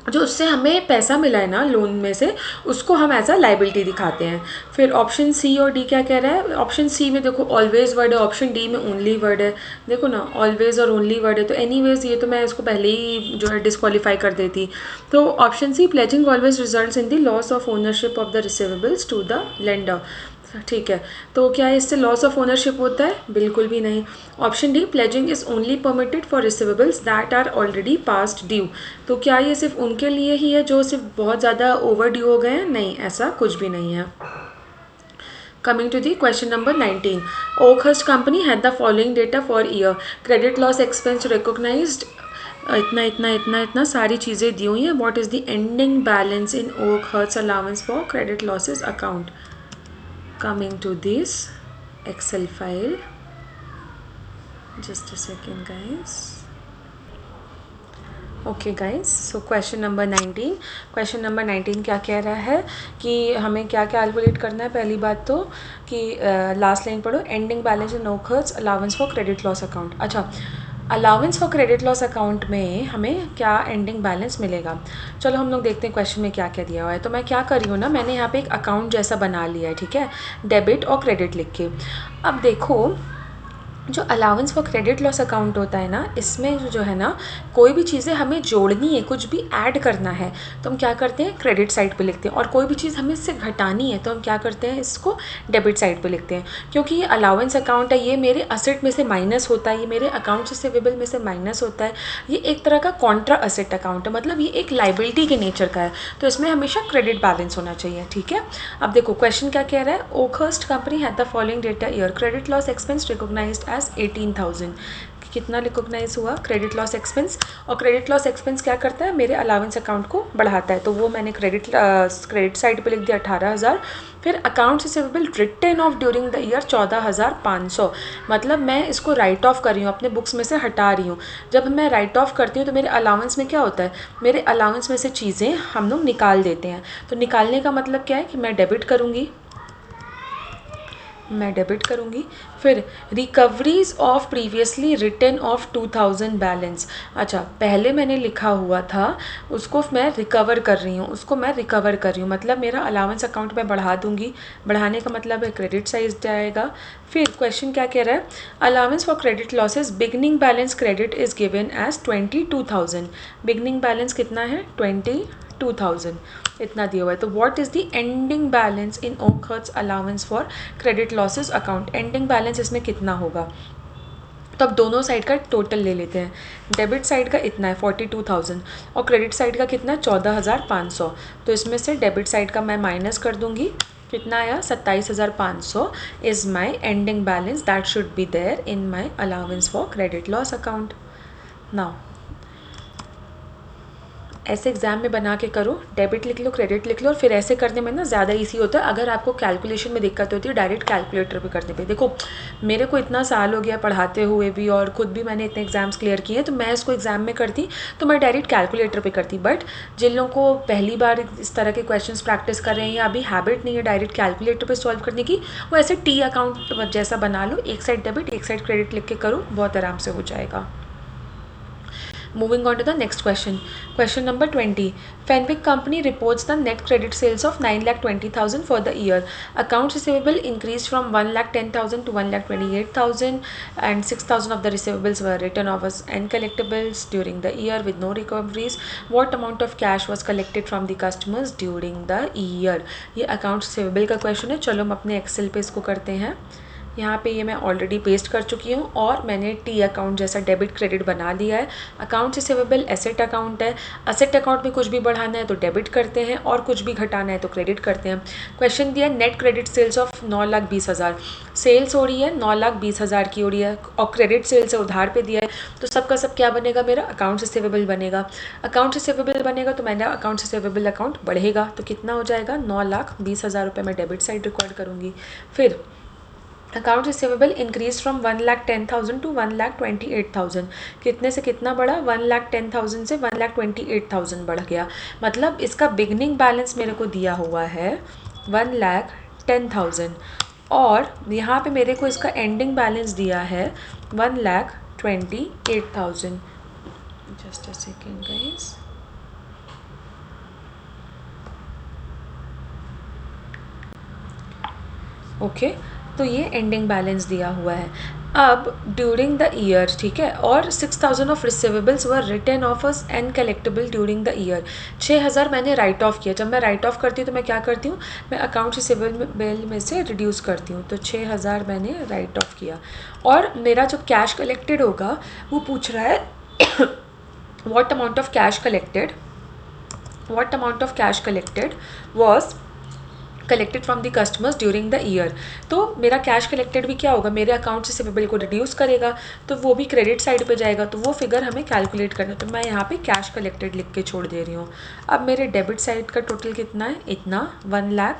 जो उससे हमें पैसा मिला है ना लोन में से, उसको हम एज अ लाइबिलिटी दिखाते हैं। फिर ऑप्शन सी और डी क्या कह रहा है, ऑप्शन सी में देखो ऑलवेज वर्ड है, ऑप्शन डी में ओनली वर्ड है। देखो ना, ऑलवेज और ओनली वर्ड है, तो एनीवेज ये तो मैं इसको पहले ही जो है डिस्क्वालीफाई कर देती। तो option C, pledging always results in the loss of ownership of the receivables to the lender. ठीक है, तो क्या इससे लॉस ऑफ ओनरशिप होता है? बिल्कुल भी नहीं। Option D, pledging is only permitted for receivables that are already past due. तो क्या ये सिर्फ उनके लिए ही है जो सिर्फ बहुत ज़्यादा ओवर ड्यू हो गए हैं? नहीं, ऐसा कुछ भी नहीं है। Coming to the question number 19, Oakhurst company had the following data for year, credit loss expense recognized, इतना इतना इतना इतना सारी चीज़ें दी हुई हैं। What is the ending balance in Oakhurst allowance for credit losses account? Coming to this Excel file, just a second guys. Okay guys, so question number 19. Question number 19 क्या कह रहा है कि हमें क्या कैलकुलेट करना है. पहली बात तो कि लास्ट लाइन पढ़ो. एंडिंग बैलेंस इन नो खर्च allowance for credit loss account. अच्छा, allowance for credit loss account में हमें क्या एंडिंग बैलेंस मिलेगा. चलो हम लोग देखते हैं क्वेश्चन में क्या क्या दिया हुआ है. तो मैं क्या कर रही हूँ ना, मैंने यहाँ पे एक अकाउंट जैसा बना लिया है, ठीक है, डेबिट और क्रेडिट लिख के. अब देखो, जो allowance for credit loss account होता है ना, इसमें जो है ना, कोई भी चीज़ें हमें जोड़नी है, कुछ भी ऐड करना है तो हम क्या करते हैं, क्रेडिट साइड पे लिखते हैं. और कोई भी चीज़ हमें इससे घटानी है तो हम क्या करते हैं, इसको डेबिट साइड पे लिखते हैं. क्योंकि ये अलाउंस अकाउंट है, ये मेरे असेट में से माइनस होता है, ये मेरे अकाउंट रिसीवेबल में से माइनस होता है. ये एक तरह का कॉन्ट्रा असेट अकाउंट है, मतलब ये एक लाइबिलिटी के नेचर का है, तो इसमें हमेशा क्रेडिट बैलेंस होना चाहिए, ठीक है. अब देखो क्वेश्चन क्या कह रहा है. Oakhurst company had the following data year. Credit loss expense recognised as 18,000. कितना रिकॉग्नाइज हुआ, क्रेडिट लॉस एक्सपेंस. और क्रेडिट लॉस एक्सपेंस क्या करता है, मेरे अलाउंस अकाउंट को बढ़ाता है, तो वो मैंने क्रेडिट साइड पे लिख दिया 18,000. फिर account receivable written off during the year 14,500. मतलब मैं इसको राइट ऑफ कर रही हूँ, अपने बुक्स में से हटा रही हूँ. जब मैं राइट ऑफ करती हूँ तो मेरे अलाउंस में क्या होता है, मेरे अलाउंस में से चीज़ें हम लोग निकाल देते हैं. तो निकालने का मतलब क्या है कि मैं डेबिट करूँगी. फिर recoveries of previously written off 2,000 balance. अच्छा, पहले मैंने लिखा हुआ था उसको मैं रिकवर कर रही हूँ, मतलब मेरा अलाउंस अकाउंट में बढ़ा दूंगी. बढ़ाने का मतलब है क्रेडिट साइड जाएगा. फिर क्वेश्चन क्या कह रहा है, allowance for credit losses beginning balance credit is given as 22,000. Beginning balance कितना है, 22,000 इतना दिया हुआ है. तो what is the ending balance in Oakhurst's allowance for credit losses account. Ending balance इसमें कितना होगा, तो अब दोनों साइड का टोटल ले लेते हैं. डेबिट साइड का इतना है 42,000 और क्रेडिट साइड का कितना है 14,500. तो इसमें से डेबिट साइड का मैं माइनस कर दूंगी. कितना आया, 27,500 is my ending balance that should be there in my allowance for credit loss account. Now ऐसे एग्जाम में बना के करो, डेबिट लिख लो, क्रेडिट लिख लो, और फिर ऐसे करने में ना ज़्यादा इजी होता है. अगर आपको कैलकुलेशन में दिक्कत होती है डायरेक्ट कैलकुलेटर पे करने पे. देखो मेरे को इतना साल हो गया पढ़ाते हुए भी, और ख़ुद भी मैंने इतने एग्जाम्स क्लियर किए हैं, तो मैं इसको एग्जाम में करती तो मैं डायरेक्ट कैलकुलेटर पे करती. बट जिन लोगों को पहली बार इस तरह के क्वेश्चन प्रैक्टिस कर रहे हैं या अभी हैबिट नहीं है डायरेक्ट कैलकुलेटर पर सॉल्व करने की, वो ऐसे टी अकाउंट जैसा बना लो, एक साइड डेबिट एक साइड क्रेडिट लिख के करो, बहुत आराम से हो जाएगा. Moving on to the next question. Question number 20. Fenwick Company reports the net credit sales of 9,20,000 for the year. Accounts receivable increased from 1,10,000 to 1,28,000 and 6,000 of the receivables were written off as uncollectibles during the year with no recoveries. What amount of cash was collected from the customers during the year? ये accounts receivable का question है. चलो हम अपने Excel पे इसको करते हैं. यहाँ पे ये मैं ऑलरेडी पेस्ट कर चुकी हूँ और मैंने टी अकाउंट जैसा डेबिट क्रेडिट बना लिया है. अकाउंट रिसीवेबल एसेट अकाउंट है. एसेट अकाउंट में कुछ भी बढ़ाना है तो डेबिट करते हैं और कुछ भी घटाना है तो क्रेडिट करते हैं. क्वेश्चन दिया net credit sales of 9,20,000. Sales हो रही है 9,20,000 की हो रही है और क्रेडिट सेल्स उधार पे दिया है, तो सबका सब क्या बनेगा, मेरा अकाउंट रिसीवेबल बनेगा. अकाउंट रिसीवेबल बनेगा तो मेरा अकाउंट रिसीवेबल अकाउंट बढ़ेगा, तो कितना हो जाएगा, 9,20,000 रुपये मैं डेबिट साइड रिकॉर्ड करूँगी. फिर account receivable increase from 1,10,000 to 1,28,000. कितने से कितना बढ़ा, 1,10,000 से 1,28,000 बढ़ गया. मतलब इसका बिगनिंग बैलेंस मेरे को दिया हुआ है 1,10,000 और यहाँ पे मेरे को इसका एंडिंग बैलेंस दिया है 1,28,000. Just a second guys. Okay, तो ये एंडिंग बैलेंस दिया हुआ है. अब ड्यूरिंग द ईयर, ठीक है, और 6,000 of receivables were return of us and collectable during the year. 6,000 मैंने राइट ऑफ किया. जब मैं राइट ऑफ करती हूँ तो मैं क्या करती हूँ, मैं अकाउंट रिसीवेबल में से रिड्यूस करती हूँ. तो 6,000 मैंने राइट ऑफ किया और मेरा जो कैश कलेक्टेड होगा वो पूछ रहा है what amount of cash collected was collected from the customers during the year. तो मेरा कैश कलेक्टेड भी क्या होगा, मेरे अकाउंट रिसीवेबल को रिड्यूस करेगा, तो वो भी क्रेडिट साइड पे जाएगा, तो वो फिगर हमें कैलकुलेट करना है. तो मैं यहाँ पे कैश कलेक्टेड लिख के छोड़ दे रही हूँ. अब मेरे डेबिट साइड का टोटल कितना है, इतना 1,00,000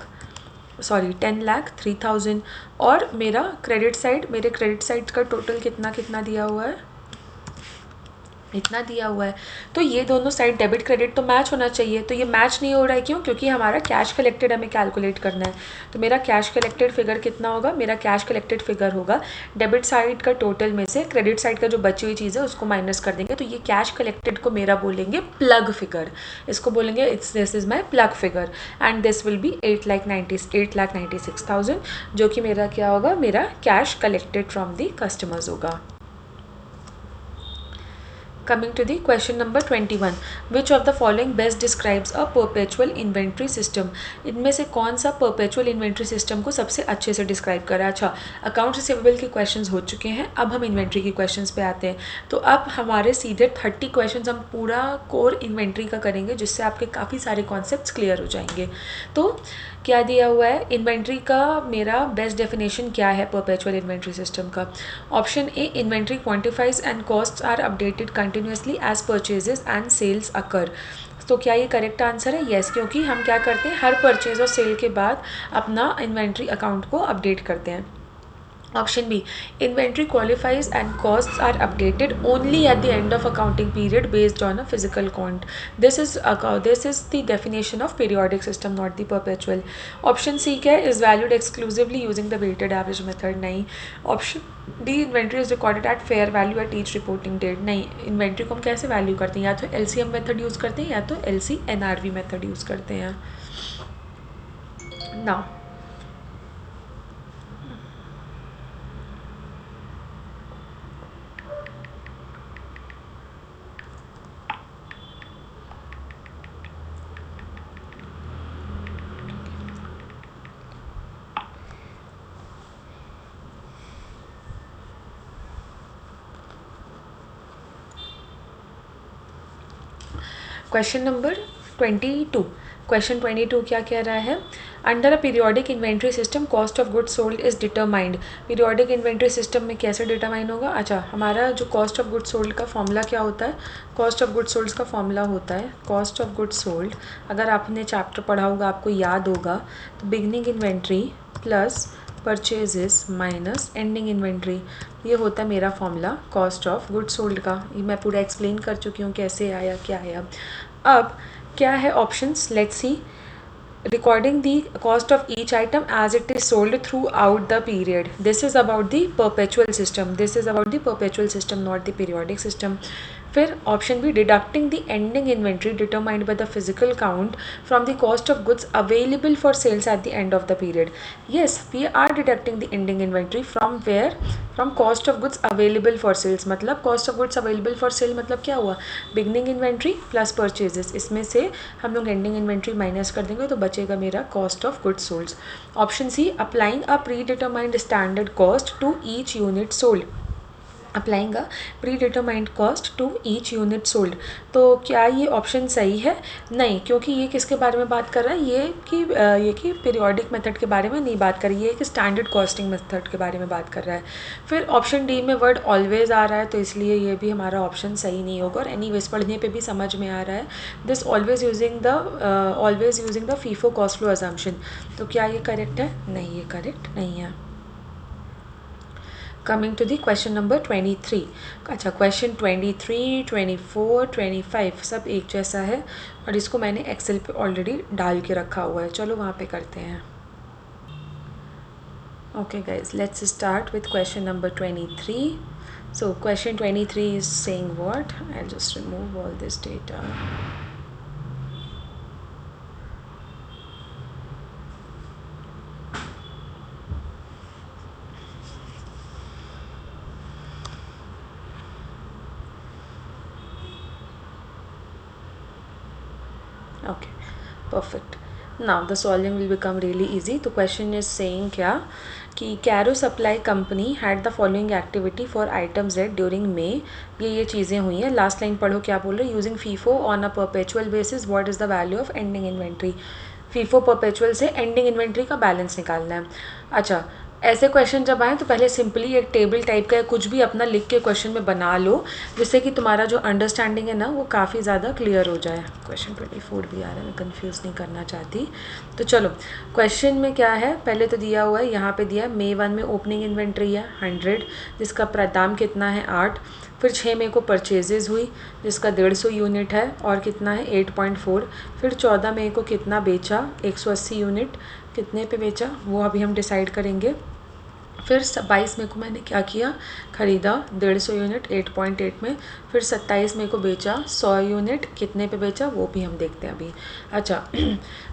सॉरी 10,03,000 और मेरा क्रेडिट साइड का टोटल कितना कितना दिया हुआ है, इतना दिया हुआ है। तो ये दोनों साइड डेबिट क्रेडिट तो मैच होना चाहिए, तो ये मैच नहीं हो रहा है। क्यों? क्योंकि हमारा कैश कलेक्टेड हमें कैलकुलेट करना है। तो मेरा कैश कलेक्टेड फिगर कितना होगा, मेरा कैश कलेक्टेड फिगर होगा डेबिट साइड का टोटल में से क्रेडिट साइड का जो बची हुई चीज़ है उसको माइनस कर देंगे। तो ये कैश कलेक्टेड को मेरा बोलेंगे प्लग फिगर, इसको बोलेंगे this is my plug figure and this will be 8,96,000 जो कि मेरा क्या होगा, मेरा cash collected from the customers होगा। Coming to the question number 21, which of the following best describes a perpetual inventory system? इनमें से कौन सा perpetual inventory system को सबसे अच्छे से डिस्क्राइब कर रहा है? अच्छा, अकाउंट रिसीवेबल के क्वेश्चंस हो चुके हैं, अब हम इन्वेंट्री के क्वेश्चंस पे आते हैं। तो अब हमारे सीधे 30 क्वेश्चंस हम पूरा कोर इन्वेंट्री का करेंगे, जिससे आपके काफ़ी सारे कॉन्सेप्ट्स क्लियर हो जाएंगे। तो क्या दिया हुआ है, इन्वेंट्री का मेरा बेस्ट डेफिनेशन क्या है परपेचुअल इन्वेंट्री सिस्टम का? Option A, inventory quantifies and costs are updated continuously as purchases and sales occur. तो क्या ये करेक्ट आंसर है? येस, क्योंकि हम क्या करते हैं, हर परचेज और सेल के बाद अपना इन्वेंट्री अकाउंट को अपडेट करते हैं। Option B, inventory qualifies and costs are updated only at the end of accounting period based on a physical count. This is the definition of periodic system, not the perpetual. Option C क्या है, is valued exclusively using the weighted average method. नहीं. Option D, inventory is recorded at fair value at each reporting date. नहीं, inventory को हम कैसे value करते हैं, या तो LCM मेथड यूज़ करते हैं या तो LCNRV मेथड यूज़ करते हैं। Now क्वेश्चन नंबर 22, क्वेश्चन 22 क्या कह रहा है, under a periodic inventory system cost of goods sold is determined. Periodic inventory system में कैसे डिटरमाइन होगा? अच्छा, हमारा जो कॉस्ट ऑफ गुड्स सोल्ड का फॉर्मूला क्या होता है, कॉस्ट ऑफ गुड्स सोल्ड का फॉर्मूला होता है, कॉस्ट ऑफ गुड्स सोल्ड अगर आपने चैप्टर पढ़ा होगा आपको याद होगा, तो beginning inventory plus purchases minus ending inventory, ये होता है मेरा formula cost of goods sold का। ये मैं पूरा एक्सप्लेन कर चुकी हूँ कैसे आया क्या आया। अब क्या है options, let's see. Recording the cost of each item as it is sold throughout the period. This is about the perpetual system. This is about the perpetual system, not the periodic system. फिर option B, deducting the ending inventory determined by the physical count from the cost of goods available for sales at the end of the period. Yes, we are deducting the ending inventory from where, from cost of goods available for sales. मतलब cost of goods available for sale मतलब क्या हुआ, beginning inventory plus purchases, इसमें से हम लोग ending inventory minus कर देंगे तो बचेगा मेरा cost of goods sold. Option C, applying a predetermined standard cost to each unit sold. Applying a predetermined cost to each unit sold. तो क्या ये ऑप्शन सही है? नहीं, क्योंकि ये किसके बारे में बात कर रहा है, ये कि पीरियोडिक मेथड के बारे में नहीं बात कर रही है, कि स्टैंडर्ड कॉस्टिंग मेथड के बारे में बात कर रहा है. फिर ऑप्शन डी में वर्ड ऑलवेज आ रहा है, तो इसलिए ये भी हमारा ऑप्शन सही नहीं होगा. और एनीवेज पढ़ने पे भी समझ में आ रहा है, this always using the FIFO cost flow assumption. तो क्या ये करेक्ट है? नहीं, ये करेक्ट नहीं है. Coming to the question number 23. अच्छा, क्वेश्चन 23, 24, 25 सब एक जैसा है और इसको मैंने एक्सेल पे ऑलरेडी डाल के रखा हुआ है. चलो वहाँ पे करते हैं. Okay guys, let's start with question number 23. So question 23 is saying what? I'll just remove all this data. Okay, perfect. Now the solving will become really easy. तो question is saying क्या कि Caro Supply Company had the following activity for item Z during May. ये चीज़ें हुई हैं. Last line पढ़ो क्या बोल रहे हैं. Using FIFO on a perpetual basis what is the value of ending inventory. FIFO perpetual से एंडिंग इन्वेंट्री का बैलेंस निकालना है. अच्छा, ऐसे क्वेश्चन जब आए तो पहले सिंपली एक टेबल टाइप का कुछ भी अपना लिख के क्वेश्चन में बना लो, जिससे कि तुम्हारा जो अंडरस्टैंडिंग है ना वो काफ़ी ज़्यादा क्लियर हो जाए। क्वेश्चन 24 भी आ रहा है, मैं कंफ्यूज नहीं करना चाहती। तो चलो क्वेश्चन में क्या है, पहले तो दिया हुआ है, यहाँ पे दिया है May 1 में ओपनिंग इन्वेंट्री है 100, जिसका दाम कितना है 8। फिर 6 मई को परचेजेज हुई जिसका 150 यूनिट है और कितना है 8.4। फिर 14 मई को कितना बेचा, 180 यूनिट, कितने पे बेचा वो अभी हम डिसाइड करेंगे। फिर 22 मई को मैंने क्या किया, ख़रीदा 150 यूनिट 8.8 में। फिर 27 मई को बेचा 100 यूनिट, कितने पे बेचा वो भी हम देखते हैं अभी। अच्छा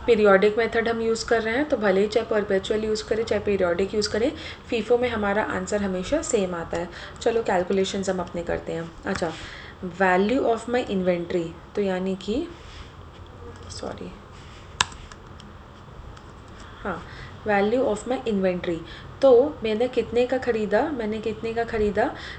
पीरियोडिक मेथड हम यूज़ कर रहे हैं, तो भले ही चाहे परपेचुअल यूज़ करें चाहे पीरियोडिक यूज़ करें, फीफो में हमारा आंसर हमेशा सेम आता है। चलो कैलकुलेशंस हम अपने करते हैं। अच्छा वैल्यू ऑफ माई इन्वेंट्री, तो यानी कि हाँ वैल्यू ऑफ माई इन्वेंट्री, तो मैंने कितने का ख़रीदा,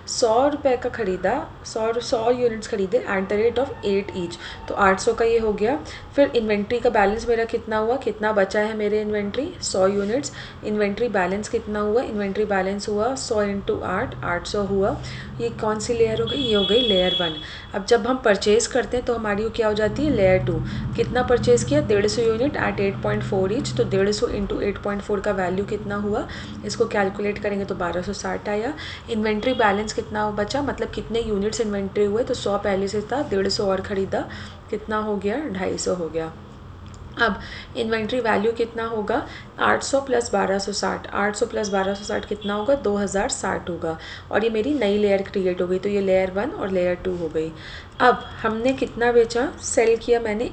100 रुपये का ख़रीदा, 100 यूनिट्स ख़रीदे eight the rate of 8 each, तो 800 का ये हो गया। फिर इन्वेंट्री का बैलेंस मेरा कितना हुआ, कितना बचा है मेरे इन्वेंट्री 100 यूनिट्स। इन्वेंट्री बैलेंस कितना हुआ, इन्वेंट्री बैलेंस हुआ 100 × 8, 800 हुआ। ये कौन सी लेयर हो गई, ये हो गई लेयर 1। अब जब हम परचेज़ करते हैं तो हमारी वो क्या हो जाती है, लेयर 2। कितना परचेज़ किया, 150 यूनिट एट 8.4 ईच, तो 150 × 8.4 का वैल्यू कितना हुआ, इसको कैलकुलेट करेंगे तो 1260 आया। इन्वेंट्री बैलेंस कितना बचा, मतलब कितने यूनिट्स इन्वेंट्री हुए, तो 100 पहले से था, 150 और ख़रीदा, कितना हो गया 250 हो गया। अब इन्वेंट्री वैल्यू कितना होगा, 800 + 1260, 800 + 1260 कितना होगा, 2060 होगा। और ये मेरी नई लेयर क्रिएट हो गई, तो ये लेयर 1 और लेयर 2 हो गई। अब हमने कितना बेचा, सेल किया मैंने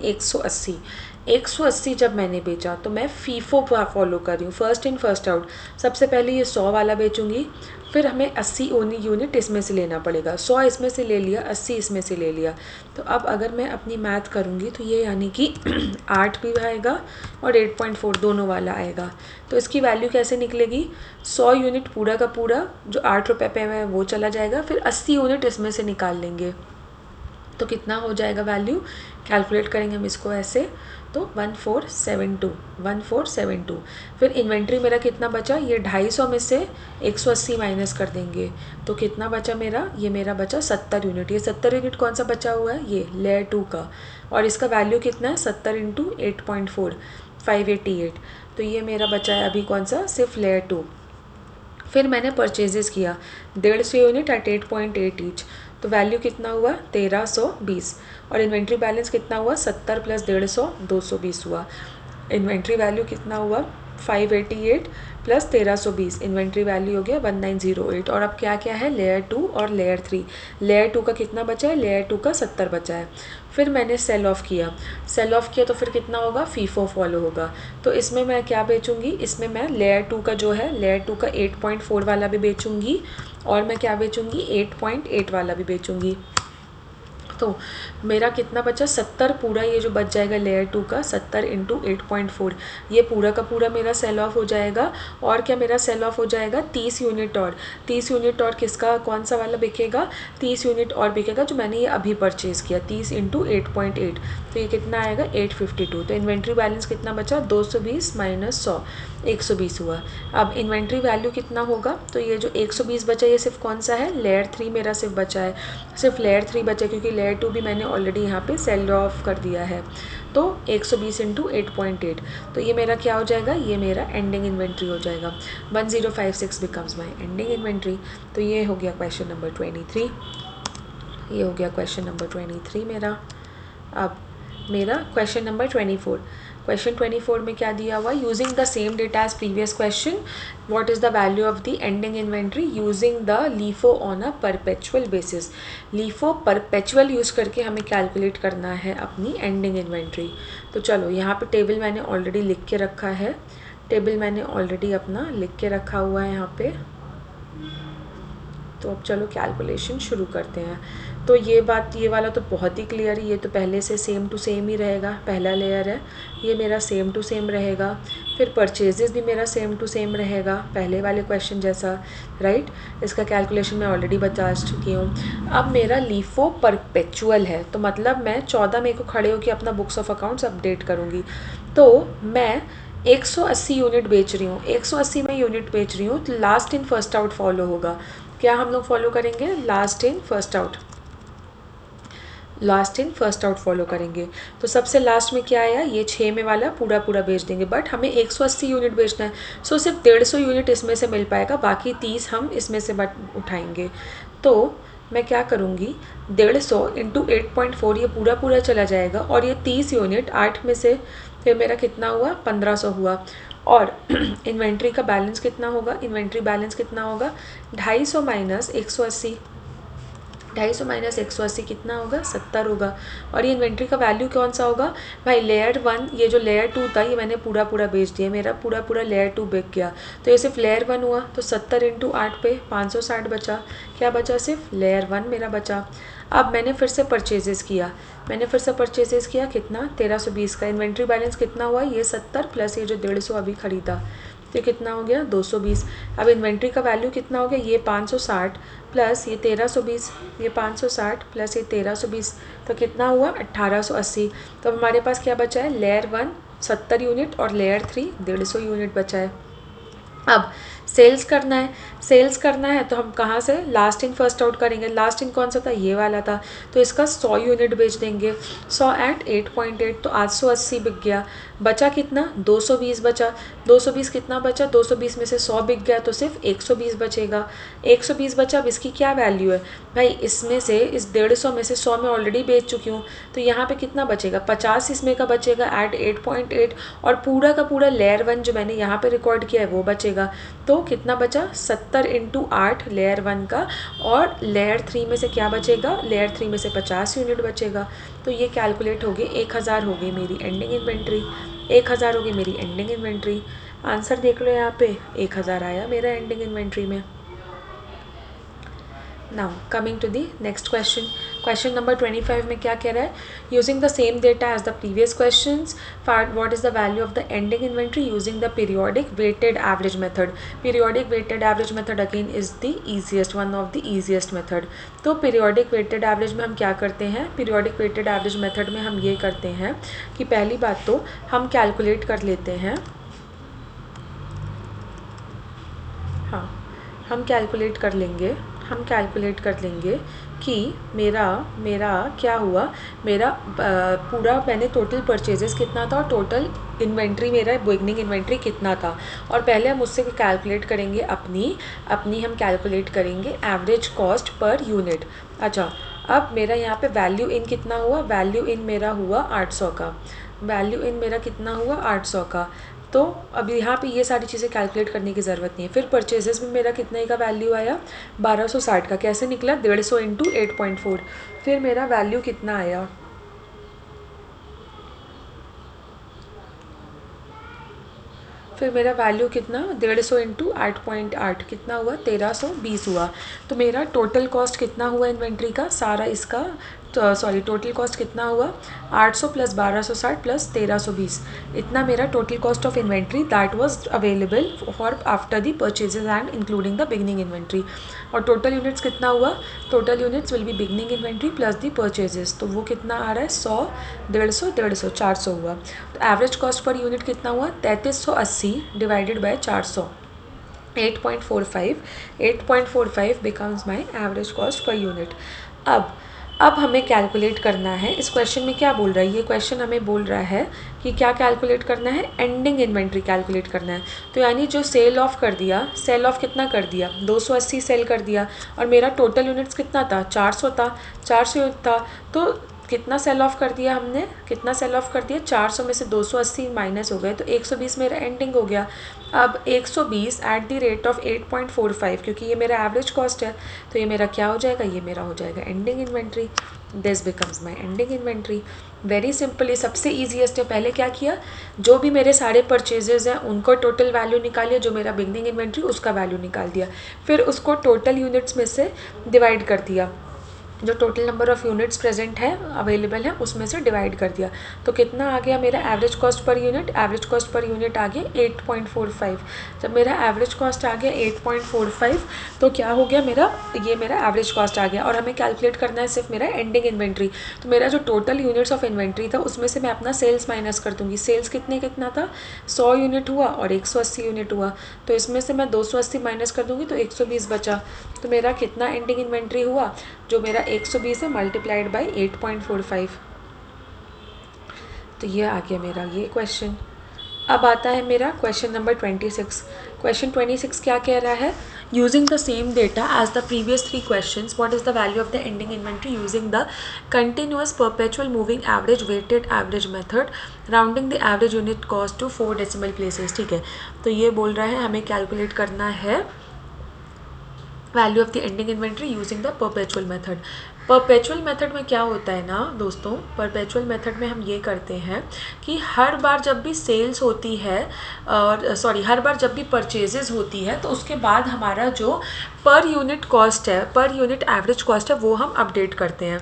180 जब मैंने बेचा तो मैं फीफो फॉलो कर रही हूँ, फर्स्ट इन फर्स्ट आउट। सबसे पहले ये 100 वाला बेचूंगी, फिर हमें 80 ओनली यूनिट इसमें से लेना पड़ेगा, 100 इसमें से ले लिया, 80 इसमें से ले लिया। तो अब अगर मैं अपनी मैथ करूँगी तो ये यानी कि 8 भी आएगा और 8.4 दोनों वाला आएगा। तो इसकी वैल्यू कैसे निकलेगी, 100 यूनिट पूरा का पूरा जो 8 रुपये पे है वो चला जाएगा, फिर 80 यूनिट इसमें से निकाल लेंगे, तो कितना हो जाएगा वैल्यू, कैलकुलेट करेंगे हम इसको ऐसे, तो 1472। फिर इन्वेंट्री मेरा कितना बचा, ये 250 में से 180 माइनस कर देंगे, तो कितना बचा मेरा, ये मेरा बचा 70 यूनिट। ये 70 यूनिट कौन सा बचा हुआ है, ये लेयर 2 का, और इसका वैल्यू कितना है 70 × 8.4 588। तो ये मेरा बचा है अभी कौन सा, सिर्फ लेयर 2। फिर मैंने परचेजेस किया 150 यूनिट एट 8.8 ईच, तो वैल्यू कितना हुआ 1320। और इन्वेंट्री बैलेंस कितना हुआ, 70 + 150 220 हुआ। इन्वेंट्री वैल्यू कितना हुआ 588 + 1320, इन्वेंट्री वैल्यू हो गया 1908। और अब क्या क्या है, लेयर 2 और लेयर 3। लेयर 2 का कितना बचा है, लेयर 2 का 70 बचा है। फिर मैंने सेल ऑफ किया तो फिर कितना होगा, फीफो फॉलो होगा। तो इसमें मैं क्या बेचूंगी, इसमें मैं लेयर 2 का जो है, लेयर 2 का 8.4 वाला भी बेचूंगी, और मैं क्या बेचूंगी 8.8 वाला भी बेचूंगी। तो मेरा कितना बचा 70, पूरा ये जो बच जाएगा लेयर 2 का 70 × 8.4, ये पूरा का पूरा मेरा सेल ऑफ हो जाएगा। और क्या मेरा सेल ऑफ हो जाएगा 30 यूनिट और 30 यूनिट और किसका, कौन सा वाला बिकेगा, 30 यूनिट और बिकेगा जो मैंने ये अभी परचेज़ किया 30 × 8.8, तो ये कितना आएगा 852। तो इन्वेंट्री बैलेंस कितना बचा, 220 - 100 120 हुआ। अब इन्वेंट्री वैल्यू कितना होगा, तो ये जो 120 बचा ये सिर्फ कौन सा है, लेयर 3 मेरा सिर्फ बचा है, सिर्फ लेयर 3 बचा, क्योंकि लेयर 2 भी मैंने ऑलरेडी यहाँ पे सेल ऑफ कर दिया है। तो 120 × 8.8, तो ये मेरा क्या हो जाएगा, ये मेरा एंडिंग इन्वेंट्री हो जाएगा। 1056 बिकम्स माई एंडिंग इन्वेंट्री। तो ये हो गया क्वेश्चन नंबर 23, ये हो गया क्वेश्चन नंबर 23 मेरा। अब मेरा क्वेश्चन नंबर 24, क्वेश्चन 24 में क्या दिया हुआ, using the same data as previous question, what is the value of the ending inventory using the LIFO on a perpetual basis. LIFO perpetual use करके हमें कैलकुलेट करना है अपनी एंडिंग इन्वेंट्री। तो चलो यहाँ पे टेबल मैंने ऑलरेडी लिख के रखा है, टेबल मैंने ऑलरेडी अपना लिख के रखा हुआ है यहाँ पे। तो अब चलो कैलकुलेशन शुरू करते हैं। तो ये वाला तो बहुत ही क्लियर है, ये तो पहले से सेम टू सेम ही रहेगा, पहला लेयर है ये मेरा सेम टू सेम रहेगा। फिर परचेजेस भी मेरा सेम टू सेम रहेगा पहले वाले क्वेश्चन जैसा, राइट। इसका कैलकुलेशन मैं ऑलरेडी बता चुकी हूँ। अब मेरा लीफो परपेचुअल है, तो मतलब मैं 14 मई को खड़े होकर अपना बुक्स ऑफ अकाउंट्स अपडेट करूँगी। तो मैं 180 यूनिट बेच रही हूँ, 180 में यूनिट बेच रही हूँ, तो last in first out follow होगा। क्या हम लोग फॉलो करेंगे? Last in first out, last in first out follow करेंगे। तो सबसे लास्ट में क्या आया? ये 6 में वाला पूरा पूरा बेच देंगे, बट हमें 180 यूनिट बेचना है, सो सिर्फ 150 यूनिट इसमें से मिल पाएगा, बाकी 30 हम इसमें से उठाएंगे। तो मैं क्या करूँगी, 150 इंटू 8.4, ये पूरा पूरा चला जाएगा, और ये 30 यूनिट 8 में से फिर मेरा कितना हुआ? 1500 हुआ। और इन्वेंट्री का बैलेंस कितना होगा? इन्वेंट्री बैलेंस कितना होगा? 250 माइनस 180, 250 माइनस 180 कितना होगा? 70 होगा। और ये इन्वेंट्री का वैल्यू कौन सा होगा भाई? लेयर 1, ये जो लेयर 2 था ये मैंने पूरा पूरा बेच दिया, मेरा पूरा पूरा लेयर 2 बिक गया, तो ये सिर्फ लेयर 1 हुआ। तो 70 इंटू 8 पे 560 बचा। क्या बचा? सिर्फ लेयर 1 मेरा बचा। अब मैंने फिर से परचेजेस किया, कितना? 1320 का। इन्वेंट्री बैलेंस कितना हुआ? ये 70 प्लस ये जो 150 अभी खरीदा, तो कितना हो गया? 220। अब इन्वेंट्री का वैल्यू कितना हो गया? ये 560 प्लस ये 1320, ये 560 प्लस ये 1320, तो कितना हुआ? 1880। तो हमारे पास क्या बचा है? लेयर 1 70 यूनिट और लेयर 3 150 यूनिट बचा है। अब सेल्स करना है, तो हम कहाँ से? लास्ट इन फर्स्ट आउट करेंगे। लास्ट इन कौन सा था? ये वाला था, तो इसका 100 यूनिट बेच देंगे, 100 एट 8.8, तो 880 बिक गया। बचा कितना? 220 बचा। 220 कितना बचा? 220 में से 100 बिक गया, तो सिर्फ 120 बचेगा। 120 बचा। अब इसकी क्या वैल्यू है भाई? इसमें से इस 150 में से 100 में ऑलरेडी बेच चुकी हूँ, तो यहाँ पे कितना बचेगा? 50 इसमें का बचेगा एट 8.8, और पूरा का पूरा लेयर 1 जो मैंने यहाँ पे रिकॉर्ड किया है वो बचेगा। तो कितना बचा? 70 इंटू 8 लेयर 1 का, और लेयर 3 में से क्या बचेगा? लेयर 3 में से 50 यूनिट बचेगा। तो ये कैलकुलेट हो गई, 1000 हो गई मेरी एंडिंग इन्वेंट्री, 1000 हो गई मेरी एंडिंग इन्वेंट्री। आंसर देख लो यहाँ पे, 1000 आया मेरा एंडिंग इन्वेंट्री में। Now coming to the next question, question number 25 में क्या कह रहा है? Using the same data as the previous questions, find what is the value of the ending inventory using the periodic weighted average method. Periodic weighted average method again is the easiest, one of the easiest method. तो periodic weighted average में हम क्या करते हैं? periodic weighted average method में हम ये करते हैं कि पहली बात तो हम कैलकुलेट कर लेते हैं, हाँ हम कैलकुलेट कर लेंगे कि मेरा क्या हुआ, मेरा पूरा मैंने टोटल परचेजेस कितना था और टोटल इन्वेंट्री मेरा बिगनिंग इन्वेंट्री कितना था। और पहले हम उससे कैलकुलेट करेंगे अपनी हम कैलकुलेट करेंगे एवरेज कॉस्ट पर यूनिट। अच्छा, अब मेरा यहाँ पे वैल्यू इन कितना हुआ? वैल्यू इन मेरा हुआ 800 का। वैल्यू इन मेरा कितना हुआ? 800 का। तो अब यहाँ पे ये सारी चीज़ें कैलकुलेट करने की ज़रूरत नहीं है। फिर परचेजेस में मेरा कितने का वैल्यू आया? 1260 का। कैसे निकला? 150 इंटू 8.4। फिर मेरा वैल्यू कितना आया? फिर मेरा वैल्यू कितना? 150 इंटू 8.8 कितना हुआ? 1320 हुआ। तो मेरा टोटल कॉस्ट कितना हुआ इन्वेंट्री का? सारा इसका सॉरी टोटल कॉस्ट कितना हुआ? 800 प्लस 1260 प्लस 1320, इतना मेरा total cost of inventory that was available for after the purchases and including the beginning inventory. और टोटल यूनिट्स कितना हुआ? Total units will be beginning inventory plus the purchases, तो वो कितना आ रहा है? 100 150 150 400 हुआ। तो एवरेज कॉस्ट पर यूनिट कितना हुआ? 3380 divided by 400, 8.45 becomes my average cost per unit. अब हमें कैलकुलेट करना है, इस क्वेश्चन में क्या बोल रहा है? ये क्वेश्चन हमें बोल रहा है कि क्या कैलकुलेट करना है? एंडिंग इन्वेंट्री कैलकुलेट करना है। तो यानी जो सेल ऑफ कर दिया, सेल ऑफ कितना कर दिया? 280 सेल कर दिया, और मेरा टोटल यूनिट्स कितना था? 400 था, 400 यूनिट था, तो कितना सेल ऑफ कर दिया हमने? कितना सेल ऑफ कर दिया? 400 में से 280 माइनस हो गए, तो 120 मेरा एंडिंग हो गया। अब 120 एट द रेट ऑफ 8.45, क्योंकि ये मेरा एवरेज कॉस्ट है, तो ये मेरा क्या हो जाएगा? ये मेरा हो जाएगा ending inventory. This becomes my ending inventory. Very simple, ये सबसे ईजीएस्ट है। पहले क्या किया? जो भी मेरे सारे परचेजेज हैं उनको टोटल वैल्यू निकालिए, जो मेरा बिगनिंग इन्वेंट्री उसका वैल्यू निकाल दिया, फिर उसको टोटल यूनिट्स में से डिवाइड कर दिया, जो total number of units present है अवेलेबल है उसमें से डिवाइड कर दिया। तो कितना आ गया मेरा average cost per unit? Average cost per unit आ गया 8.45। जब मेरा एवरेज कॉस्ट आ गया 8.45 तो क्या हो गया मेरा, ये मेरा एवरेज कॉस्ट आ गया। और हमें कैलकुलेट करना है सिर्फ मेरा एंडिंग इन्वेंट्री। तो मेरा जो टोटल यूनिट्स ऑफ इन्वेंट्री था उसमें से मैं अपना सेल्स माइनस कर दूँगी। सेल्स कितना था, 100 यूनिट हुआ और 180 यूनिट हुआ। तो इसमें से मैं 280 माइनस कर दूँगी तो 120 बचा। तो मेरा कितना एंडिंग इन्वेंट्री हुआ, जो मेरा 120 है मल्टीप्लाइड बाई 8.45। तो ये आ गया मेरा ये क्वेश्चन। अब आता है मेरा क्वेश्चन नंबर 26। क्वेश्चन 26 क्या कह रहा है, using the same data as the previous 3 questions, what is the value of the ending inventory using the continuous perpetual moving average weighted average method, rounding the average unit cost to 4 decimal places. ठीक है, तो ये बोल रहा है हमें calculate करना है value of the ending inventory using the perpetual method. Perpetual method में क्या होता है ना दोस्तों, परपेचुअल मेथड में हम ये करते हैं कि हर बार जब भी सेल्स होती है और हर बार जब भी परचेजेस होती है तो उसके बाद हमारा जो पर यूनिट कॉस्ट है, पर यूनिट एवरेज कॉस्ट है, वो हम अपडेट करते हैं।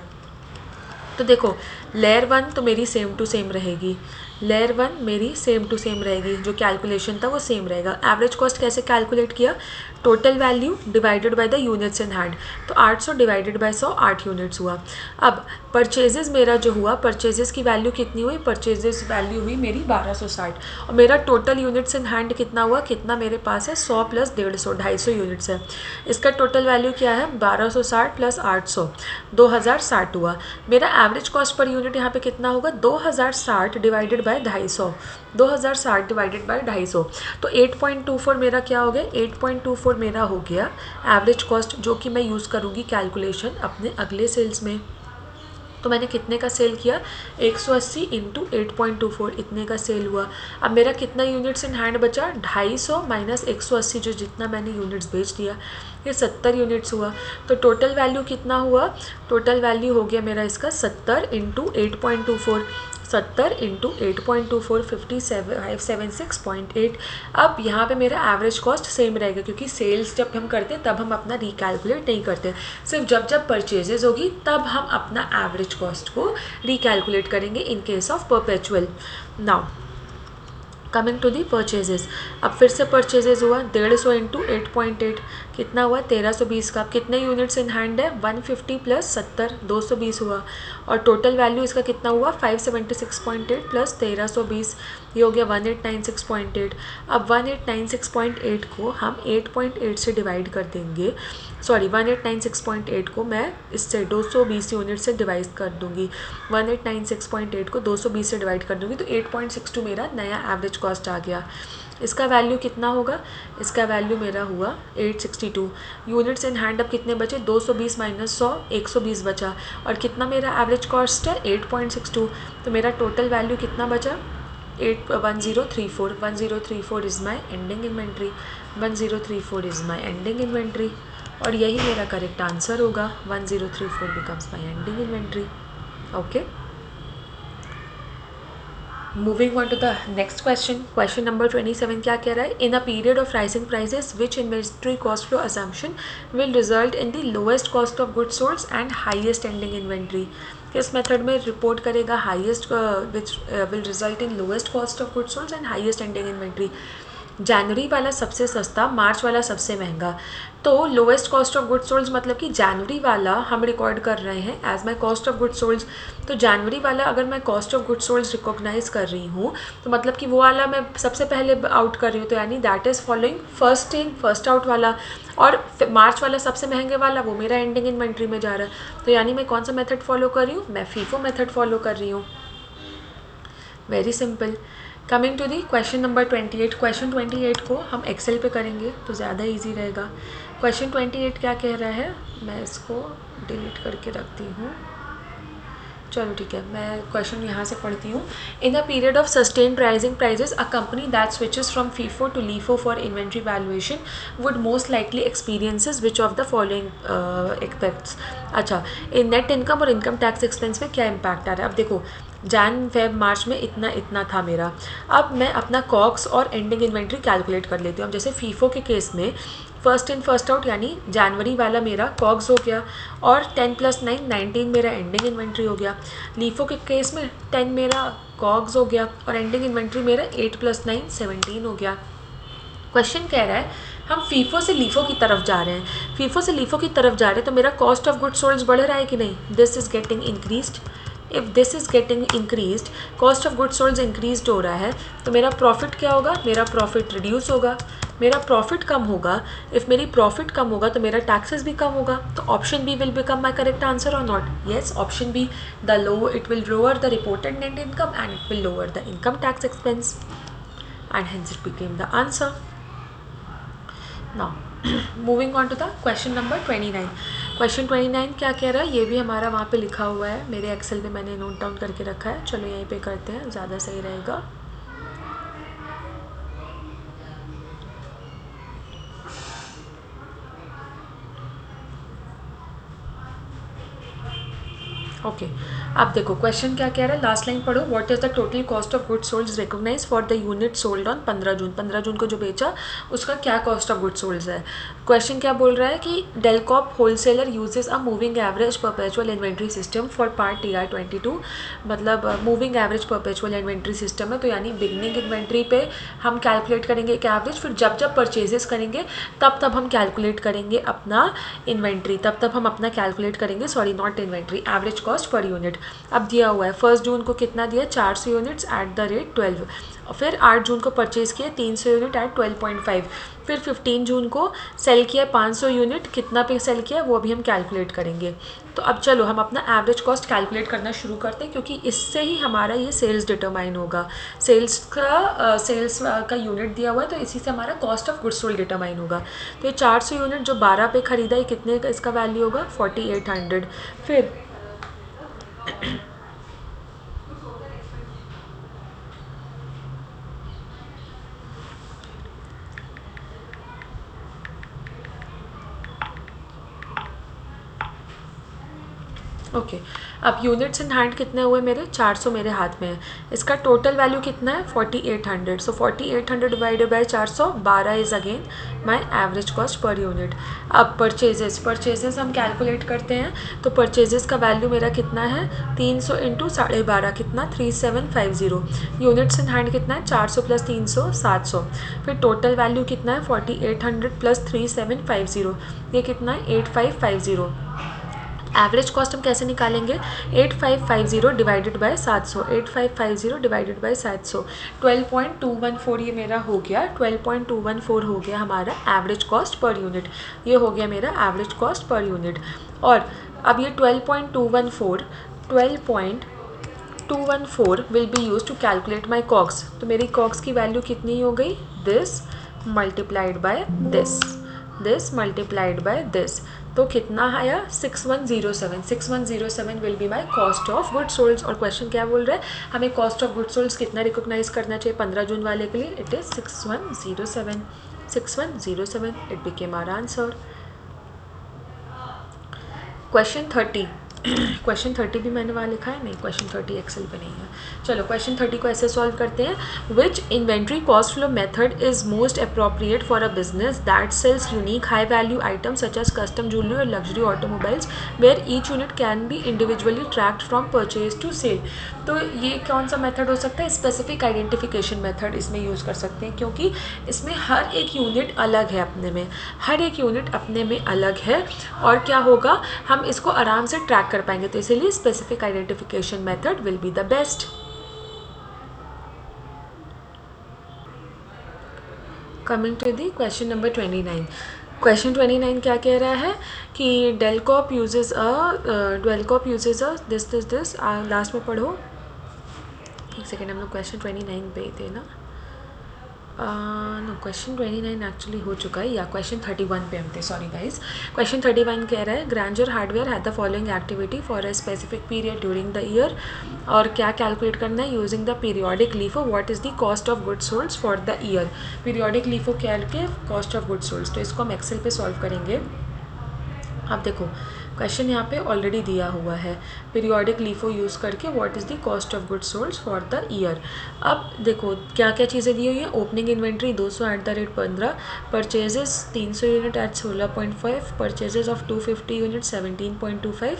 तो देखो लेयर 1 तो मेरी सेम टू सेम रहेगी, लेयर 1 मेरी सेम टू सेम रहेगी, जो कैलकुलेशन था वो सेम रहेगा। एवरेज कॉस्ट कैसे कैलकुलेट किया, total value divided by the units in hand. तो 800 डिवाइडेड बाय 100 8 यूनिट्स हुआ। अब परचेजेस मेरा जो हुआ, परचेजेस की वैल्यू कितनी हुई, परचेजेस वैल्यू हुई मेरी 1260 और मेरा टोटल यूनिट्स इन हैंड कितना हुआ, कितना मेरे पास है 100 प्लस 150 250 यूनिट्स है। इसका टोटल वैल्यू क्या है 1260 प्लस 800 2060 हुआ। मेरा एवरेज कॉस्ट पर यूनिट यहाँ पे कितना होगा 2060 डिवाइडेड बाय 250, 2060 डिवाइडेड बाय 250। तो 8.24 मेरा क्या हो गया, 8.24 मेरा हो गया एवरेज कॉस्ट, जो कि मैं यूज़ करूँगी कैलकुलेशन अपने अगले सेल्स में। तो मैंने कितने का सेल किया, 180 इंटू 8.24 इतने का सेल हुआ। अब मेरा कितना यूनिट्स इन हैंड बचा, 250 माइनस 180, जो जितना मैंने यूनिट्स बेच दिया, ये 70 यूनिट्स हुआ। तो टोटल वैल्यू कितना हुआ, टोटल वैल्यू हो गया मेरा इसका 70 इंटू 8.24, 70 इंटू 8.24 576.8। अब यहाँ पे मेरा एवरेज कॉस्ट सेम रहेगा, क्योंकि सेल्स जब हम करते हैं तब हम अपना रिकैलकुलेट नहीं करते, सिर्फ जब जब परचेजेस होगी तब हम अपना एवरेज कॉस्ट को रिकैलकुलेट करेंगे in case of perpetual. Now coming to the purchases, अब फिर से परचेजेस हुआ 150 इंटू 8.8 कितना हुआ 1320 का। अब कितने यूनिट्स इन हैंड है 150 प्लस 70 220 हुआ। और टोटल वैल्यू इसका कितना हुआ 576.8 प्लस 1320, ये हो गया 1896.8। अब 1896.8 को हम 8.8 से डिवाइड कर देंगे, 1896.8 को मैं इससे 220 यूनिट से डिवाइड कर दूंगी, 1896.8 को 220 से डिवाइड कर दूंगी, तो 8.62 मेरा नया एवरेज कॉस्ट आ गया। इसका वैल्यू कितना होगा, इसका वैल्यू मेरा हुआ 862। यूनिट्स इन हैंड अब कितने बचे, 220 माइनस 100 120 बचा। और कितना मेरा एवरेज कॉस्ट है 8.62, तो मेरा टोटल वैल्यू कितना बचा 1034 is my ending inventory, 1034 is my ending inventory. और यही मेरा करेक्ट आंसर होगा, 1034 becomes my ending inventory. Okay, moving on to the next question. Question number 27 क्या कह रहा है, in a period of rising prices which inventory cost flow assumption will result in the lowest cost of goods sold and highest ending inventory. किस method में report करेगा, highest which will result in lowest cost of goods sold and highest ending inventory. जनवरी वाला सबसे सस्ता, मार्च वाला सबसे महंगा। तो lowest cost of goods sold मतलब कि जनवरी वाला हम रिकॉर्ड कर रहे हैं as my cost of goods sold. तो जनवरी वाला अगर मैं cost of goods sold recognise कर रही हूँ तो मतलब कि वो वाला मैं सबसे पहले आउट कर रही हूँ, तो यानी that is following first in first out वाला। और मार्च वाला सबसे महंगे वाला वो मेरा एंडिंग इन्वेंट्री में जा रहा है, तो यानी मैं कौन सा मेथड फॉलो कर रही हूँ, मैं फीफो मेथड फॉलो कर रही हूँ। Very simple. Coming to the question number 28। Question 28 को हम एक्सेल पे करेंगे तो ज़्यादा इजी रहेगा। क्वेश्चन 28 क्या कह रहा है, मैं इसको डिलीट करके रखती हूँ, चलो ठीक है, मैं क्वेश्चन यहाँ से पढ़ती हूँ। In a period of sustained rising prices a company that switches from FIFO to LIFO for inventory valuation would most likely experiences which of the following effects. अच्छा, इन नेट इनकम और income tax expense में क्या impact आ रहा है। अब देखो Jan Feb March में इतना इतना था मेरा। अब मैं अपना कॉक्स और एंडिंग इन्वेंट्री कैलकुलेट कर लेती हूँ। अब जैसे फीफो के केस में फर्स्ट इन फर्स्ट आउट यानी जनवरी वाला मेरा कॉग्स हो गया, और 10 + 9 19 मेरा एंडिंग इन्वेंट्री हो गया। लीफो के केस में 10 मेरा कॉग्स हो गया और एंडिंग इन्वेंट्री मेरा 8 + 9 17 हो गया। क्वेश्चन कह रहा है हम फीफो से लीफो की तरफ जा रहे हैं, फीफो से लीफो की तरफ जा रहे हैं तो मेरा कॉस्ट ऑफ गुड्स सोल्ड बढ़ रहा है कि नहीं, this is getting increased. If this is getting increased, cost of goods sold increased हो रहा है, तो मेरा प्रॉफिट क्या होगा, मेरा प्रॉफिट रिड्यूस होगा, मेरा प्रॉफिट कम होगा। इफ़ मेरी प्रॉफिट कम होगा तो मेरा टैक्सेस भी कम होगा, तो option B will become my correct answer और not. Yes, option B, the low it will lower the reported net income and it will lower the income tax expense and hence it became the answer. Now moving on to the question number 29. Question 29 क्या कह रहा है, ये भी हमारा वहाँ पे लिखा हुआ है, मेरे एक्सेल में मैंने नोट डाउन करके रखा है। चलो यहीं पे करते हैं, ज़्यादा सही रहेगा। ओके अब देखो क्वेश्चन क्या कह रहा है, लास्ट लाइन पढ़ो। What is the total cost of goods sold recognize for the unit sold on 15 June, 15 जून को जो बेचा उसका क्या कॉस्ट ऑफ गुड्स सोल्ड है। क्वेश्चन क्या बोल रहा है कि Delcop wholesaler uses a moving average perpetual inventory system for part TR22, मतलब moving average perpetual inventory system है, तो यानी बिगनिंग इन्वेंट्री पे हम कैलकुलेट करेंगे एक एवरेज, फिर जब जब परचेजेस करेंगे तब हम कैलकुलेट करेंगे अपना इन्वेंट्री, तब हम अपना कैलकुलेट करेंगे, sorry not inventory, average cost per unit. अब दिया हुआ है 1 जून को कितना दिया, 400 यूनिट्स एट द रेट 12, और फिर 8 जून को परचेज़ किया 300 यूनिट एट 12.5, फिर 15 जून को सेल किया 500 यूनिट, कितना पे सेल किया वो भी हम कैलकुलेट करेंगे। तो अब चलो हम अपना एवरेज कॉस्ट कैलकुलेट करना शुरू करते हैं, क्योंकि इससे ही हमारा ये सेल्स डिटरमाइन होगा। सेल्स का यूनिट दिया हुआ है तो इसी से हमारा cost of goods sold determine होगा। तो ये 400 यूनिट जो 12 पे खरीदा है कितने का इसका वैल्यू होगा, 4800। फिर ओके अब यूनिट्स इन हैंड कितने हुए मेरे, 400 मेरे हाथ में है, इसका टोटल वैल्यू कितना है 4800। सो 4800 divided by 400, 12 is again my average cost per unit. अब परचेजेस हम कैलकुलेट करते हैं, तो परचेजेस का वैल्यू मेरा कितना है 300 इंटू 12.5 कितना 3750। यूनिट्स इन हैंड कितना है 400 + 300 700, फिर टोटल वैल्यू कितना है 4800 + 3750, ये कितना है 8550। एवरेज कॉस्ट हम कैसे निकालेंगे, 8550 डिवाइडेड बाय 700, 8550 डिवाइडेड बाय 700, 12.214 ये मेरा हो गया, 12.214 हो गया हमारा एवरेज कॉस्ट पर यूनिट, ये हो गया मेरा एवरेज कॉस्ट पर यूनिट। और अब ये 12.214 will be use to calculate my COGS, तो मेरी कॉग्स की वैल्यू कितनी हो गई, this multiplied by this multiplied by this, तो कितना आया 6107। 6107 will be my cost of good sold. और क्वेश्चन क्या बोल रहा है, हमें कॉस्ट ऑफ गुड सोल्ड कितना रिकॉग्नाइज करना चाहिए 15 जून वाले के लिए, it is 6107। 6107 it became our answer. Question 30 question 30 भी मैंने वहाँ लिखा है, नहीं क्वेश्चन 30 एक्सेल पे नहीं है। चलो क्वेश्चन 30 को ऐसे सॉल्व करते हैं, which inventory cost flow method is most appropriate for a business that sells unique high value items such as custom jewellery और luxury automobiles where each unit can be individually tracked from purchase to cell. तो ये कौन सा method हो सकता है, specific identification method इसमें use कर सकते हैं, क्योंकि इसमें हर एक यूनिट अलग है, अपने में हर एक यूनिट अपने में अलग है, और क्या होगा हम इसको आराम से ट्रैक कर पाएंगे, तो इसीलिए specific identification method will be the best. Coming to the question number 29। Question 29 क्या कह रहा है कि Delcop uses a this last में पढ़ो, एक सेकेंड हम लोग क्वेश्चन 29 पे थे ना, नो क्वेश्चन 29 एक्चुअली हो चुका है, या क्वेश्चन 31 पे हम थे, सॉरी गाइज। क्वेश्चन 31 कह रहा है Granger hardware had the following activity for a specific period during the year, और क्या कैलकुलेट करना है using the periodic LIFO, what is the cost of goods sold for the year. Periodic LIFO क्या के cost of goods sold, तो इसको हम Excel पे सॉल्व करेंगे। अब देखो क्वेश्चन यहाँ पे ऑलरेडी दिया हुआ है, पीरियोडिक लीफो यूज़ करके what is the cost of goods sold for the year. अब देखो क्या क्या चीज़ें दी हुई हैं। Opening inventory 200 at the rate 15, purchases 300 unit at 16.5, purchases of 250 unit 17.25,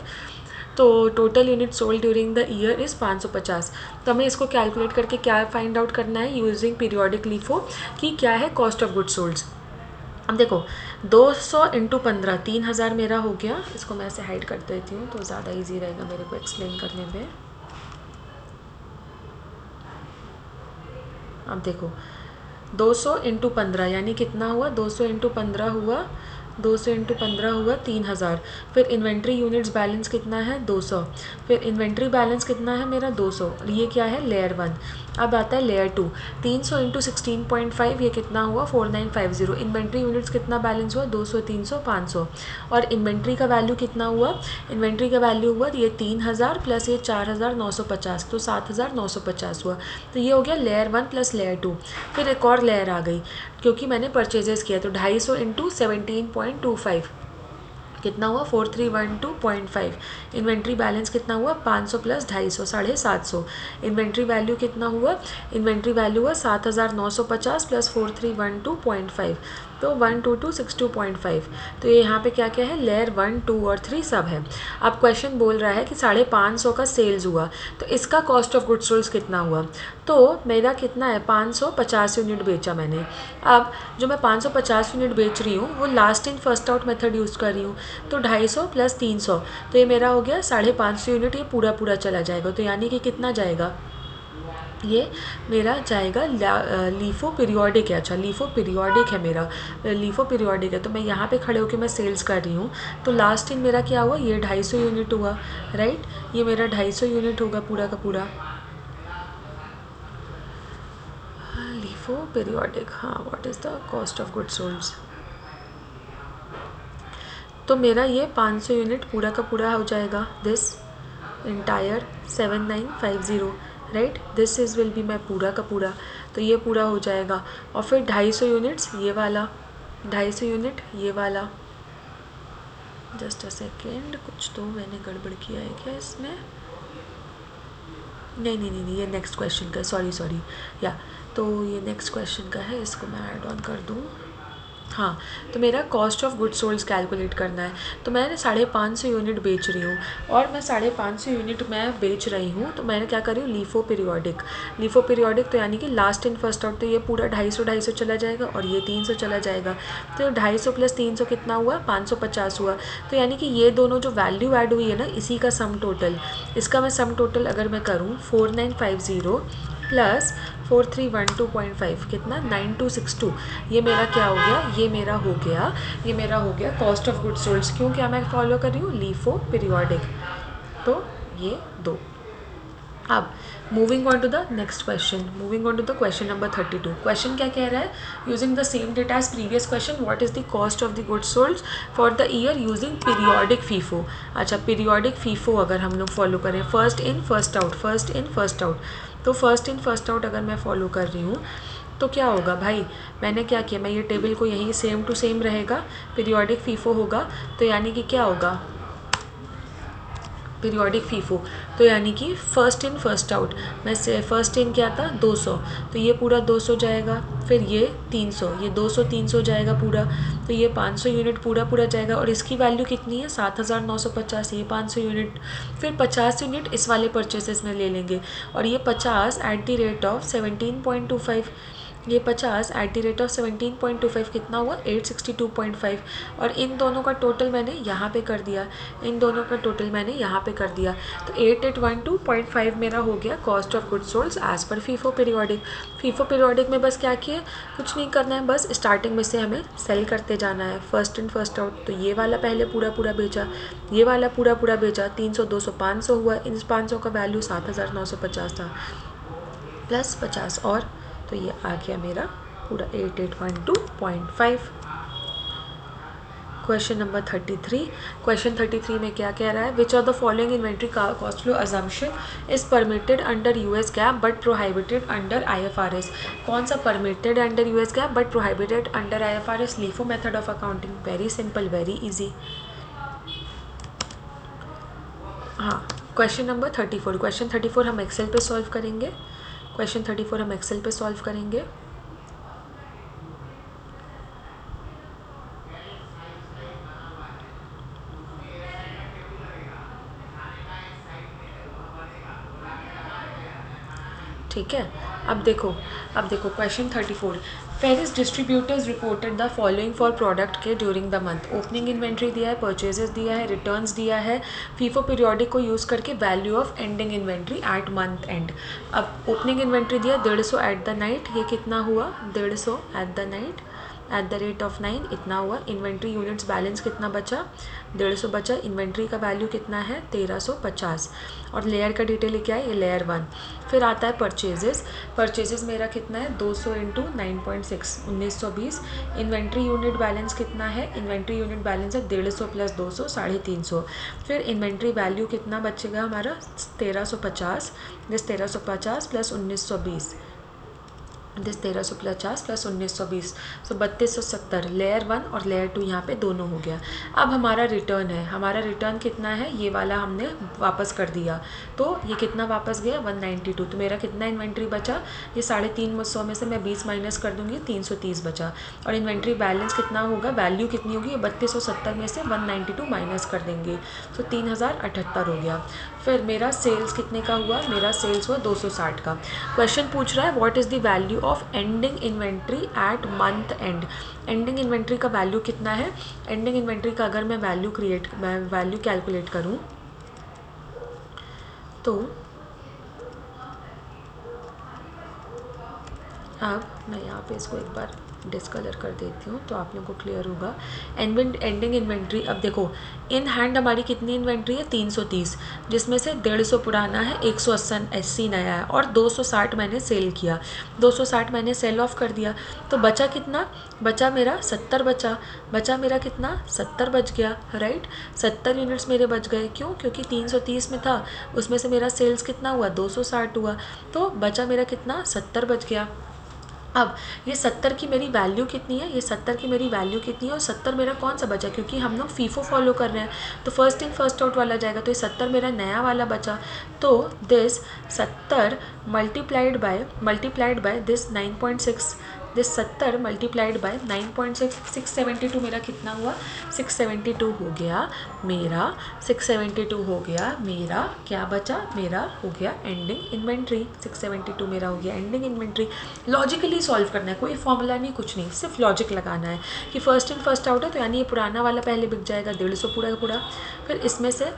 तो total unit sold during the year is 550। तो हमें इसको कैलकुलेट करके क्या फाइंड आउट करना है यूजिंग पीरियोडिक लीफो कि क्या है कॉस्ट ऑफ गुड्स सोल्ड। अब देखो 200 इंटू 15 3000 मेरा हो गया। इसको मैं ऐसे हाइड कर देती हूँ तो ज़्यादा इजी रहेगा मेरे को एक्सप्लेन करने में। अब देखो 200 इंटू 15 यानी कितना हुआ, 200 इंटू 15 हुआ, 200 इंटू 15 हुआ 3000। फिर इन्वेंट्री यूनिट्स बैलेंस कितना है 200, फिर इन्वेंट्री बैलेंस कितना है मेरा 200, ये क्या है लेयर 1। अब आता है लेयर 2, 300 इंटू 16.5 ये कितना हुआ 4950। इन्वेंट्री यूनिट्स कितना बैलेंस हुआ 200 300 500, और इन्वेंट्री का वैल्यू कितना हुआ, इन्वेंट्री का वैल्यू हुआ ये 3000 प्लस ये 4950, तो 7950 हुआ। तो ये हो गया लेयर 1 प्लस लेयर 2। फिर एक और लेयर आ गई क्योंकि मैंने परचेजेस किया, तो 250 इंटू 17.25 कितना हुआ 4312.5। इन्वेंट्री बैलेंस कितना हुआ 500 प्लस 250 750। इन्वेंट्री वैल्यू कितना हुआ, इन्वेंट्री वैल्यू हुआ 7950 प्लस 4312.5, तो 12262.5। तो ये यहाँ पे क्या क्या है लेयर 1 2 और 3 सब है। अब क्वेश्चन बोल रहा है कि 550 का सेल्स हुआ, तो इसका कॉस्ट ऑफ गुड्स सोल्ड कितना हुआ, तो मेरा कितना है 550 यूनिट बेचा मैंने। अब जो मैं 550 यूनिट बेच रही हूँ वो last in first out method use कर रही हूँ, तो 250 प्लस 300, तो ये मेरा हो गया 550 यूनिट, ये पूरा चला जाएगा। तो यानी कि कितना जाएगा, ये मेरा जाएगा लीफो पीरियोडिक है। अच्छा लीफो पीरियोडिक है मेरा, लीफो पीरियोडिक है, तो मैं यहाँ पे खड़े होकर मैं सेल्स कर रही हूँ, तो लास्ट इन मेरा क्या हुआ ये 250 यूनिट हुआ, राइट, ये मेरा 250 यूनिट होगा पूरा का पूरा लीफो पीरियोडिक। हाँ, what is the cost of goods sold, तो मेरा ये 500 यूनिट पूरा का पूरा हो जाएगा, this entire 7950, right, this is will be मैं पूरा का पूरा, तो ये पूरा हो जाएगा। और फिर 250 यूनिट्स ये वाला, 250 यूनिट ये वाला, जस्ट अ सेकेंड, कुछ तो मैंने गड़बड़ किया है क्या इसमें, नहीं, ये नेक्स्ट क्वेश्चन का, सॉरी या, तो ये नेक्स्ट क्वेश्चन का है, इसको मैं ऐड ऑन कर दूँ। हाँ, तो मेरा cost of goods sold calculate करना है, तो मैंने 550 यूनिट बेच रही हूँ, और मैं 550 यूनिट मैं बेच रही हूँ, तो मैंने क्या करी लीफो पीरियोडिक, तो यानी कि लास्ट इन फर्स्ट आउट, तो ये पूरा 250 चला जाएगा और ये 300 चला जाएगा, तो 250 प्लस 300 कितना हुआ 550 हुआ। तो यानी कि ये दोनों जो वैल्यू ऐड हुई है ना, इसी का सम टोटल, इसका मैं सम टोटल अगर मैं करूँ 4950 प्लस 4312.5 कितना 9262, ये मेरा क्या हो गया, ये मेरा हो गया कॉस्ट ऑफ गुड्स सोल्ड। क्यों, क्या मैं फॉलो कर रही हूँ लीफो पीरियोडिक, तो ये दो। अब moving on to the next question, moving on to the question number 32। Question क्या कह रहा है, using the same data as previous question, what is the cost of the goods sold for the year using periodic FIFO. अच्छा, periodic FIFO अगर हम लोग follow करें, first in first out, तो फर्स्ट इन फर्स्ट आउट अगर मैं follow कर रही हूँ, तो क्या होगा भाई, मैंने क्या किया, मैं ये टेबल को यहीं सेम टू सेम रहेगा, पीरियोडिक फीफो होगा, तो यानी कि क्या होगा पीरियोडिक फीफो, तो यानी कि फर्स्ट इन फर्स्ट आउट, मैं से फर्स्ट इन क्या था 200, तो ये पूरा 200 जाएगा, फिर ये 300, ये 200 300 जाएगा पूरा, तो ये 500 यूनिट पूरा जाएगा, और इसकी वैल्यू कितनी है 7950, ये 500 यूनिट, फिर 50 यूनिट इस वाले परचेसेस में ले लेंगे, और ये 50 एट द रेट ऑफ 17.25, ये 50 एट द रेट ऑफ 17.25 कितना हुआ 862.5, और इन दोनों का टोटल मैंने यहाँ पे कर दिया, तो 8812.5 मेरा हो गया cost of goods sold as per FIFO periodic में बस क्या किया, कुछ नहीं करना है, बस स्टार्टिंग में से हमें सेल करते जाना है, फर्स्ट इन फर्स्ट आउट, तो ये वाला पहले पूरा बेचा, ये वाला पूरा बेचा, 300 200 500 हुआ, इन 500 का वैल्यू 7950 था प्लस 50, और तो ये आ गया मेरा पूरा 8812.5। क्वेश्चन नंबर 33 में क्या कह रहा है, which of the following inventory cost flow assumption is permitted under US gap but prohibited under IFRS. कौन सा permitted under US gap but prohibited under IFRS, LIFO method of accounting, very simple very easy. हाँ, question number 34, question 34 हम Excel पे solve करेंगे। Question 34 हम Excel पे solve करेंगे। ठीक है, अब देखो question 34, Ferris distributors reported the following for product K during the month. Opening inventory दिया है, परचेजेस दिया है, रिटर्न्स दिया है, फीफो पीरियोडिक को यूज़ करके value of ending inventory at month end. अब ओपनिंग इन्वेंट्री दिया 150 एट द नाइट, ये कितना हुआ 150 at the night at the rate of 9, इतना हुआ। इन्वेंट्री यूनिट्स बैलेंस कितना बचा 150 बचा। इन्वेंट्री का वैल्यू कितना है 1350। और लेयर का डिटेल क्या है, ये लेयर 1। फिर आता है परचेजेस मेरा कितना है 200 इंटू 9.6 1920। इन्वेंट्री यूनिट बैलेंस कितना है, इन्वेंट्री यूनिट बैलेंस है 150 प्लस 200 350। फिर इन्वेंट्री वैल्यू कितना बचेगा हमारा 1350, जिस 1350 plus 1920, this 1350 plus 1920, so 3270। Layer 1 और लेयर 2 यहाँ पे दोनों हो गया। अब हमारा रिटर्न है, हमारा रिटर्न कितना है, ये वाला हमने वापस कर दिया, तो ये कितना वापस गया 192। तो मेरा कितना इन्वेंट्री बचा, ये 350 में से मैं 20 माइनस कर दूंगी 330 बचा। और इन्वेंट्री बैलेंस कितना होगा, वैल्यू कितनी होगी, 3270 में से 192 माइनस कर देंगे, तो 3078 हो गया। फिर मेरा सेल्स कितने का हुआ, मेरा सेल्स हुआ 260 का। क्वेश्चन पूछ रहा है what is the value of ending inventory at month and. Ending inventory का वैल्यू कितना है, एंडिंग इन्वेंट्री का अगर मैं वैल्यू कैलकुलेट करूँ तो अब मैं यहाँ पे इसको एक बार डिस्कलर कर देती हूँ तो आप लोगों को क्लियर होगा। एंडिंग इन्वेंट्री, अब देखो इन हैंड हमारी कितनी इन्वेंट्री है 330, जिसमें से 150 पुराना है, 180 नया है और 260 मैंने सेल किया। 260 मैंने सेल ऑफ कर दिया, तो बचा कितना, बचा मेरा 70 बचा मेरा कितना 70 बच गया, राइट। 70 यूनिट्स मेरे बच गए, क्यों, क्योंकि 330 में था, उसमें से मेरा सेल्स कितना हुआ 260 हुआ, तो बचा मेरा कितना 70 बच गया। अब ये 70 की मेरी वैल्यू कितनी है, ये 70 की मेरी वैल्यू कितनी है और 70 मेरा कौन सा बचा, क्योंकि हम लोग फीफो फॉलो कर रहे हैं तो फर्स्ट इन फर्स्ट आउट वाला जाएगा, तो ये 70 मेरा नया वाला बचा। तो this 70 multiplied by this 9.6, this 70 multiplied by 9.6, 672 मेरा कितना हुआ 672 हो गया मेरा, 672 हो गया मेरा, क्या बचा मेरा हो गया एंडिंग इन्वेंट्री, 672 मेरा हो गया एंडिंग इन्वेंट्री। लॉजिकली सॉल्व करना है, कोई फॉर्मूला नहीं, कुछ नहीं, सिर्फ लॉजिक लगाना है कि फर्स्ट इन फर्स्ट आउट है, तो यानी ये पुराना वाला पहले बिक जाएगा 150 पूरा का पूरा। फिर इसमें से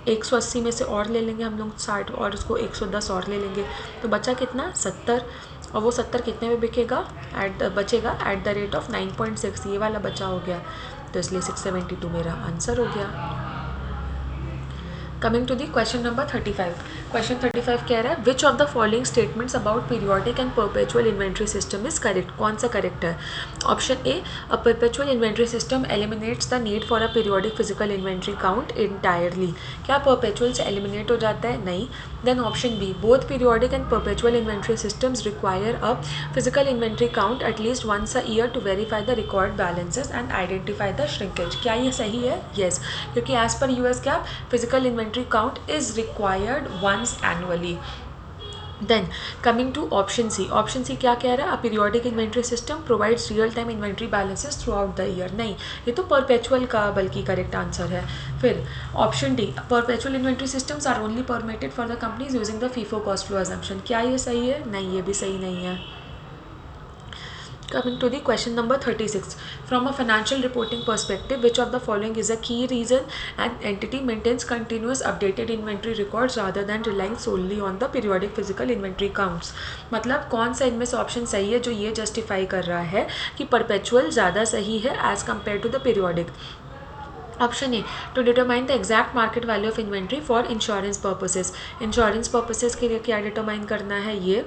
180 में से और ले लेंगे हम लोग 60 और उसको 110 और ले लेंगे, तो बचा कितना 70, और वो 70 कितने में बिकेगा बचेगा एट द रेट ऑफ 9.6, ये वाला बचा हो गया, तो इसलिए 672 मेरा आंसर हो गया। Coming to the question number 35, question 35 कह रहा है which of the following statements about periodic and perpetual inventory system is correct. कौन सा करेक्ट है, option A a perpetual inventory system eliminates the need for a periodic physical inventory count entirely. क्या perpetual से eliminate हो जाता है, नहीं। Then option B both periodic and perpetual inventory systems require a physical inventory count at least once a year to verify the record balances and identify the shrinkage. क्या ये सही है, येस, क्योंकि as per US GAAP physical inventory count is required once annually. Then coming to option C क्या कह रहा है, a periodic inventory system provides real time inventory balances throughout the year। नहीं, ये तो perpetual का बल्कि करेक्ट आंसर है। फिर option D perpetual inventory systems are only permitted for the companies using the FIFO cost flow assumption। क्या ये सही है, नहीं, ये भी सही नहीं है। Coming to the question number 36, from a financial reporting perspective, which of the following is a key reason an entity maintains continuous updated inventory records rather than relying solely on the periodic physical inventory counts। मतलब कौन सा इनमें से option सही है जो ये justify कर रहा है कि परपेचुअल ज़्यादा सही है as compare to the periodic. Option A to determine the exact market value of inventory for insurance purposes. Insurance purposes के लिए क्या डिटरमाइन करना है, ये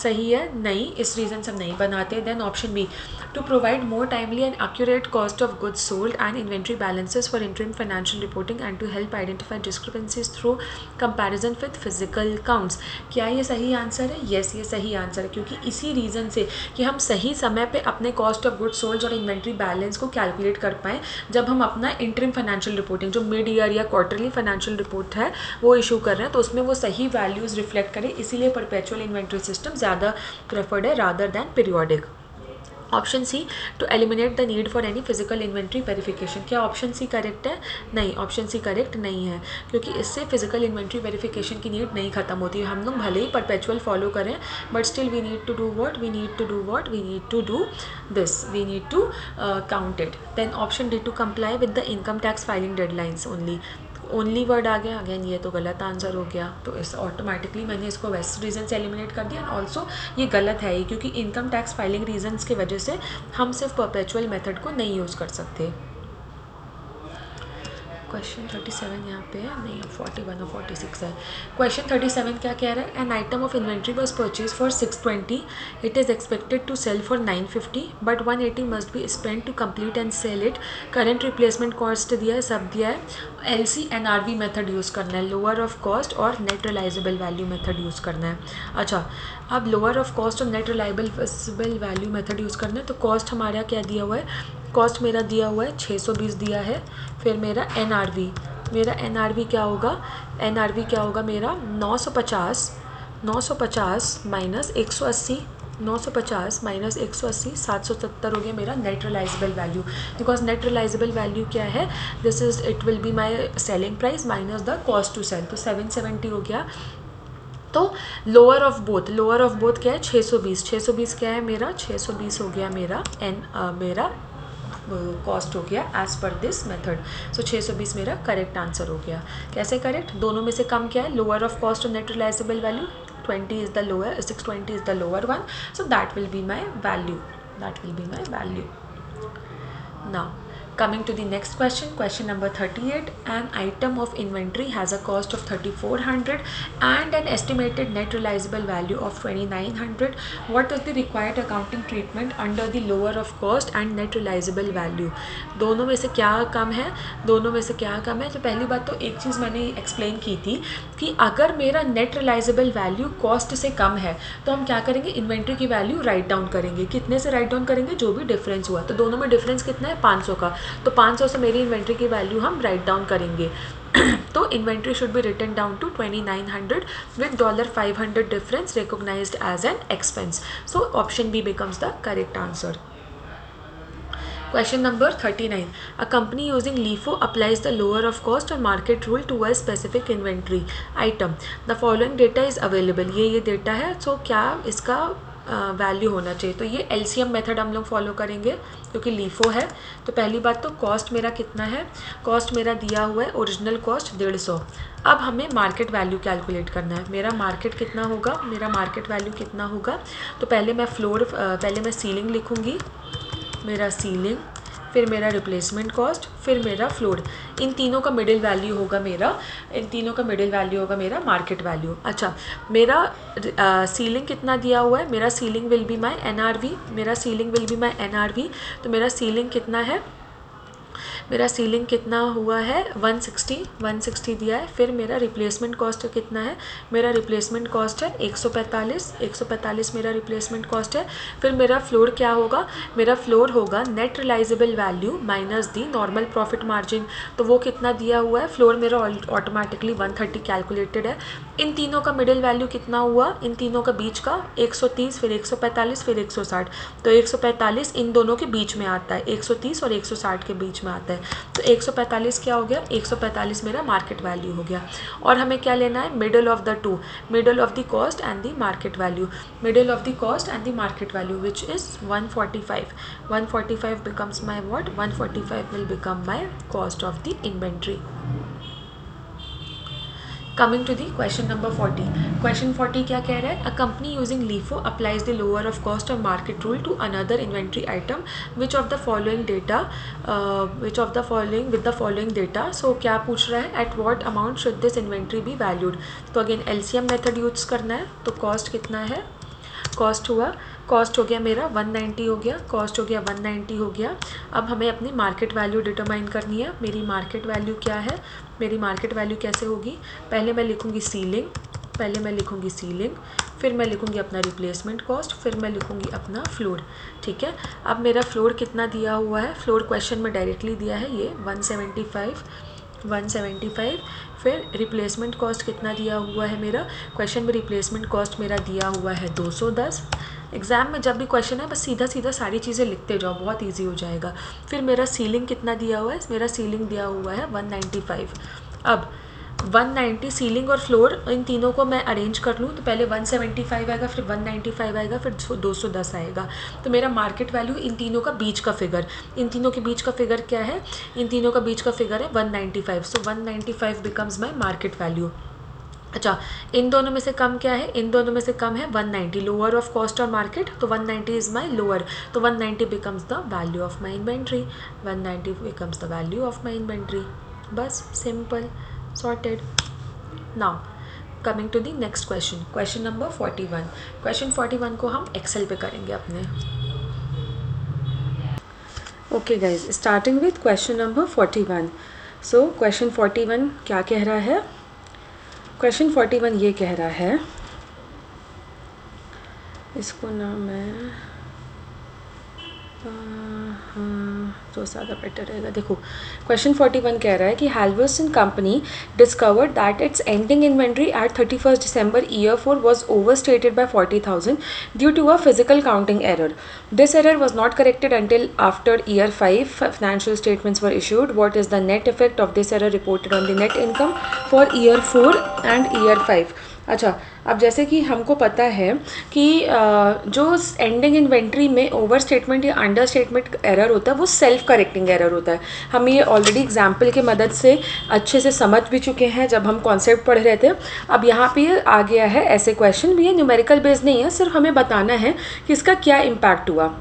सही है, नहीं, इस रीज़न से हम नहीं बनाते। Then option B to provide more timely and accurate cost of goods sold and inventory balances for interim financial reporting and to help identify discrepancies through comparison with physical counts. क्या ये सही answer है, yes, ये सही answer है, क्योंकि इसी reason से कि हम सही समय पे अपने कॉस्ट ऑफ गुड्स सोल्ड और इन्वेंट्री बैलेंस को कैलकुलेट कर पाएँ जब हम अपना इंटरिम इंटरिम फाइनेंशियल रिपोर्टिंग, जो मिड ईयर या क्वार्टरली फाइनेंशियल रिपोर्ट है वो इशू कर रहे हैं, तो उसमें वो सही वैल्यूज़ रिफ्लेक्ट करें, इसीलिए परपेचुअल इन्वेंट्री सिस्टम ज़्यादा प्रेफर्ड है rather than periodic. Option C, to eliminate the need for any physical inventory verification. क्या ऑप्शन सी करेक्ट है? नहीं, ऑप्शन सी करेक्ट नहीं है, क्योंकि इससे फिजिकल इन्वेंट्री वेरिफिकेशन की नीड नहीं खत्म होती है। हम लोग भले ही परपेचुअल फॉलो करें, but still we need to do what, we need to do what, we need to do this, we need to count it. Then option D, to comply with the income tax filing deadlines only word आ गया, again ये तो गलत answer हो गया, तो इस automatically मैंने इसको वेस्ट रीजन से एलिमिनेट कर दिया। एंड ऑल्सो ये गलत है ही, क्योंकि इनकम टैक्स फाइलिंग रीजन्स की वजह से हम सिर्फ परपेचुअल मेथड को नहीं यूज़ कर सकते। क्वेश्चन 37 यहाँ पे है, नहीं 41 और 46 है। क्वेश्चन 37 क्या कह रहा है? An item of inventory was purchase for 620, it is expected to sell for 950, but 180 must be spend to complete and sell it. Current replacement cost दिया है, सब दिया है। LCNRV मेथड यूज़ करना है, लोअर ऑफ कॉस्ट और net realisable value method use करना है। अच्छा, अब लोअर ऑफ कॉस्ट और net realisable value method use करना है, तो कॉस्ट हमारा क्या दिया हुआ है? कॉस्ट मेरा दिया हुआ है 620 दिया है। फिर मेरा NRV, मेरा NRV क्या होगा? NRV क्या होगा मेरा? 950 माइनस 180, 950 माइनस 180, 770 हो गया मेरा net realisable value. Because net realisable value क्या है? This is, it will be my selling price minus the cost to cell, तो 770 हो गया। तो लोअर ऑफ बोथ क्या है? 620, 620 क्या है मेरा? 620 हो गया मेरा मेरा कॉस्ट हो गया एज पर दिस मेथड। सो 620 मेरा करेक्ट आंसर हो गया। कैसे करेक्ट? दोनों में से कम क्या है? लोअर ऑफ कॉस्ट और net realisable value 20 is the lower, 620 is the lower one, so that will be my value, that will be my value. Now coming to the next question, question number 38, an item of inventory has a cost of 3400 and an estimated net realizable value of 2900. What is the required accounting treatment under the lower of cost and net realizable value? दोनों में से क्या कम है? दोनों में से क्या कम है? तो पहली बात तो एक चीज़ मैंने एक्सप्लेन की थी कि अगर मेरा नेट रिलाइजेबल वैल्यू कॉस्ट से कम है तो हम क्या करेंगे? इन्वेंट्री की वैल्यू राइट डाउन करेंगे। कितने से राइट डाउन करेंगे? जो भी डिफरेंस हुआ। तो दोनों में डिफरेंस कितना है? 500 का, तो 500 से मेरी इन्वेंट्री की वैल्यू हम राइट डाउन करेंगे। तो inventory should be written down to 2900 with $500 difference recognised as an expense. So option B becomes the correct answer. Question number 39. A company using LIFO applies the lower of cost or market rule to a specific inventory item. The following data is available. ये data है, so क्या इसका value होना चाहिए? तो ये LCM method हम लोग फॉलो करेंगे क्योंकि LIFO है। तो पहली बात तो कॉस्ट मेरा कितना है? कॉस्ट मेरा दिया हुआ है ओरिजिनल कॉस्ट 150। अब हमें मार्केट वैल्यू कैलकुलेट करना है। मेरा मार्केट कितना होगा? मेरा मार्केट वैल्यू कितना होगा? तो पहले मैं सीलिंग लिखूँगी, मेरा सीलिंग, फिर मेरा रिप्लेसमेंट कॉस्ट, फिर मेरा फ्लोर। इन तीनों का मिडिल वैल्यू होगा मेरा मार्केट वैल्यू। अच्छा, मेरा सीलिंग कितना दिया हुआ है? मेरा ceiling will be my NRV, तो मेरा सीलिंग कितना है? मेरा सीलिंग कितना हुआ है? 160 दिया है। फिर मेरा रिप्लेसमेंट कॉस्ट कितना है? मेरा रिप्लेसमेंट कॉस्ट है 145 मेरा रिप्लेसमेंट कॉस्ट है। फिर मेरा फ्लोर क्या होगा? मेरा फ्लोर होगा net realisable value minus the normal profit margin. तो वो कितना दिया हुआ है? फ्लोर मेरा ऑटोमेटिकली 130 कैलकुलेटेड है। इन तीनों का मिडिल वैल्यू कितना हुआ? इन तीनों का बीच का 130, फिर 145, फिर 160। तो 145 इन दोनों के बीच में आता है, 130 और 160 के बीच में आता है। तो 145 क्या हो गया? 145 मेरा मार्केट वैल्यू हो गया। और हमें क्या लेना है? Middle of the two, middle of the cost and the market value, middle of the cost and the market value which is 145. 145 becomes my what? 145 will become my cost of the inventory. Coming to the question number 40. Question 40 क्या कह रहा है? A company using LIFO applies the lower of cost or market rule to another inventory item. Which of the following with the following data? So क्या पूछ रहा है? At what amount should this inventory be valued? तो again LCM method use करना है। तो cost कितना है? कॉस्ट हो गया मेरा 190 हो गया, कॉस्ट हो गया 190 हो गया। अब हमें अपनी मार्केट वैल्यू डिटरमाइन करनी है। मेरी मार्केट वैल्यू क्या है? मेरी मार्केट वैल्यू कैसे होगी? पहले मैं लिखूँगी सीलिंग, पहले मैं लिखूँगी सीलिंग, फिर मैं लिखूँगी अपना रिप्लेसमेंट कॉस्ट, फिर मैं लिखूँगी अपना फ्लोर। ठीक है, अब मेरा फ्लोर कितना दिया हुआ है, फ्लोर क्वेश्चन में डायरेक्टली दिया है ये 175, फिर रिप्लेसमेंट कॉस्ट कितना दिया हुआ है मेरा, क्वेश्चन में रिप्लेसमेंट कॉस्ट मेरा दिया हुआ है 210। एग्ज़ाम में जब भी क्वेश्चन है बस सीधा सीधा सारी चीज़ें लिखते जाओ, बहुत इजी हो जाएगा। फिर मेरा सीलिंग कितना दिया हुआ है, मेरा सीलिंग दिया हुआ है 195। अब 190 सीलिंग और फ्लोर इन तीनों को मैं अरेंज कर लूँ तो पहले 175 आएगा, फिर 195 आएगा, फिर 210 आएगा। तो मेरा मार्केट वैल्यू इन तीनों का बीच का फिगर, इन तीनों के बीच का फिगर क्या है, इन तीनों का बीच का फिगर है 195। सो 195 बिकम्स माई मार्केट वैल्यू। अच्छा, इन दोनों में से कम क्या है, इन दोनों में से कम है 190, लोअर ऑफ कॉस्ट और मार्केट, तो 190 इज़ माई लोअर, तो 190 becomes the value of my inventory, 190 becomes the value of my inventory. बस simple, sorted. Now coming to the next question, question number 41। question 41 को हम एक्सेल पे करेंगे अपने। Okay guys, starting with question number 41। So question 41 क्या कह रहा है, क्वेश्चन 41 ये कह रहा है, इसको ना मैं तो ज़्यादा बेटर रहेगा। देखो क्वेश्चन 41 कह रहा है कि Halverson company discovered that its ending inventory at 31 December year 4 was overstated by 40,000 due to a physical counting error. This error was not corrected until after year 5 financial statements were issued. What is the net effect of this error reported on the net income for year 4 and year 5? अच्छा, अब जैसे कि हमको पता है कि जो ending inventory में ओवर स्टेटमेंट या अंडर स्टेटमेंट एरर होता है वो सेल्फ करेक्टिंग एरर होता है। हम ये ऑलरेडी एग्जाम्पल के मदद से अच्छे से समझ भी चुके हैं जब हम कॉन्सेप्ट पढ़ रहे थे। अब यहाँ पे आ गया है ऐसे क्वेश्चन भी, ये न्यूमेरिकल बेस्ड नहीं है, सिर्फ हमें बताना है कि इसका क्या इम्पैक्ट हुआ।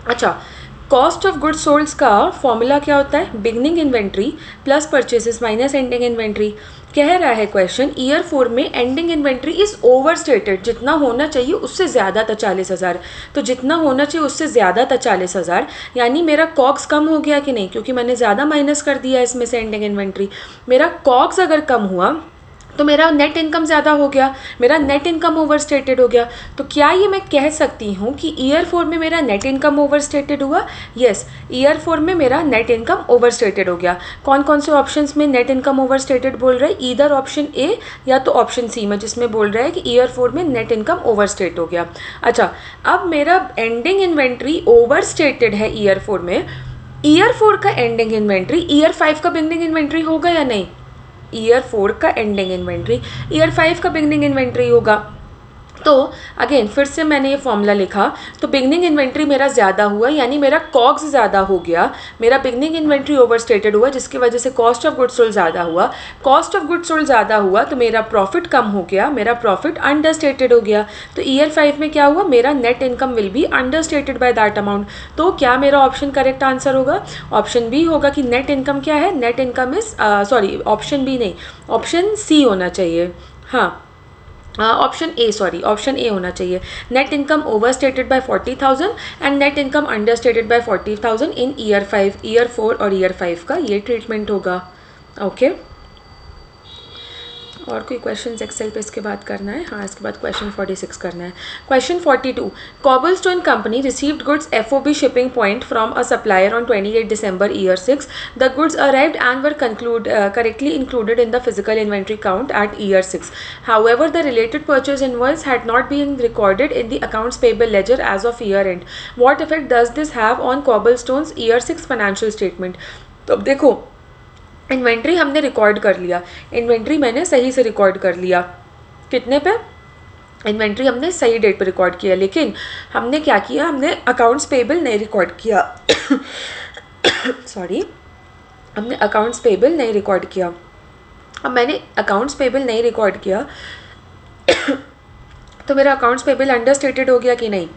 अच्छा, कॉस्ट ऑफ गुड्स सोल्ड्स का फॉर्मूला क्या होता है, beginning inventory plus purchases minus ending inventory. कह रहा है क्वेश्चन ईयर 4 में ending inventory is over stated, जितना होना चाहिए उससे ज़्यादा था 40,000, तो जितना होना चाहिए उससे ज़्यादा था 40,000, यानी मेरा कॉग्स कम हो गया कि नहीं, क्योंकि मैंने ज़्यादा माइनस कर दिया इसमें से एंडिंग इन्वेंट्री। मेरा कॉग्स अगर कम हुआ तो मेरा नेट इनकम ज़्यादा हो गया, मेरा नेट इनकम ओवर स्टेटेड हो गया। तो क्या ये मैं कह सकती हूँ कि ईयर 4 में मेरा नेट इनकम ओवर स्टेटेड हुआ? यस, ईयर 4 में मेरा नेट इनकम ओवर स्टेटेड हो गया। कौन कौन से ऑप्शंस में नेट इनकम ओवर स्टेटेड बोल रहा है, ईदर ऑप्शन ए या तो ऑप्शन सी में, जिसमें बोल रहा है कि ईयर 4 में नेट इनकम ओवर स्टेट हो गया। अच्छा, अब मेरा एंडिंग इन्वेंट्री ओवर स्टेटेड है ईयर 4 में, ईयर 4 का एंडिंग इन्वेंट्री ईयर 5 का बिगनिंग इन्वेंट्री होगा या नहीं? ईयर 4 का एंडिंग इन्वेंट्री ईयर 5 का बिगनिंग इन्वेंट्री होगा। तो अगेन फिर से मैंने ये फॉर्मूला लिखा, तो बिगनिंग इन्वेंट्री मेरा ज़्यादा हुआ, यानी मेरा कॉग्स ज़्यादा हो गया, मेरा बिगनिंग इन्वेंट्री ओवर स्टेटेड हुआ, जिसकी वजह से कॉस्ट ऑफ गुड्स सोल्ड ज़्यादा हुआ। कॉस्ट ऑफ गुड्स सोल्ड ज़्यादा हुआ तो मेरा प्रॉफिट कम हो गया, मेरा प्रॉफिट अंडर स्टेटेड हो गया। तो ईयर 5 में क्या हुआ, मेरा net income will be under stated by that amount. तो क्या मेरा ऑप्शन करेक्ट आंसर होगा? ऑप्शन बी होगा कि नेट इनकम क्या है, net income is sorry option B नहीं, ऑप्शन सी होना चाहिए। हाँ, ऑप्शन ए होना चाहिए। Net income over stated by 40,000 and net income under stated by 40,000 in year 5, year 4 और ईयर 5 का ये ट्रीटमेंट होगा। ओके, और कोई क्वेश्चन एक्सेल पे इसके बाद करना है? हाँ, इसके बाद क्वेश्चन 46 करना है। Question 42, Cobblestone company received goods FOB shipping point from a supplier on 28 December year 6। The goods arrived and were correctly included in the physical inventory count at year 6। However the related purchase invoice had not been recorded in the accounts payable ledger as of year end. What effect does this have on Cobblestone's year 6 financial statement? तो अब देखो, inventory हमने record कर लिया, inventory मैंने सही से record कर लिया, कितने पे? इन्वेंट्री हमने सही डेट पे रिकॉर्ड किया, लेकिन हमने क्या किया, हमने अकाउंट्स पेबल नहीं रिकॉर्ड किया सॉरी, हमने अकाउंट्स पेबल नहीं रिकॉर्ड किया। अब मैंने अकाउंट्स पेबल नहीं रिकॉर्ड किया तो मेरा अकाउंट्स पेबल अंडर स्टेटेड हो गया कि नहीं?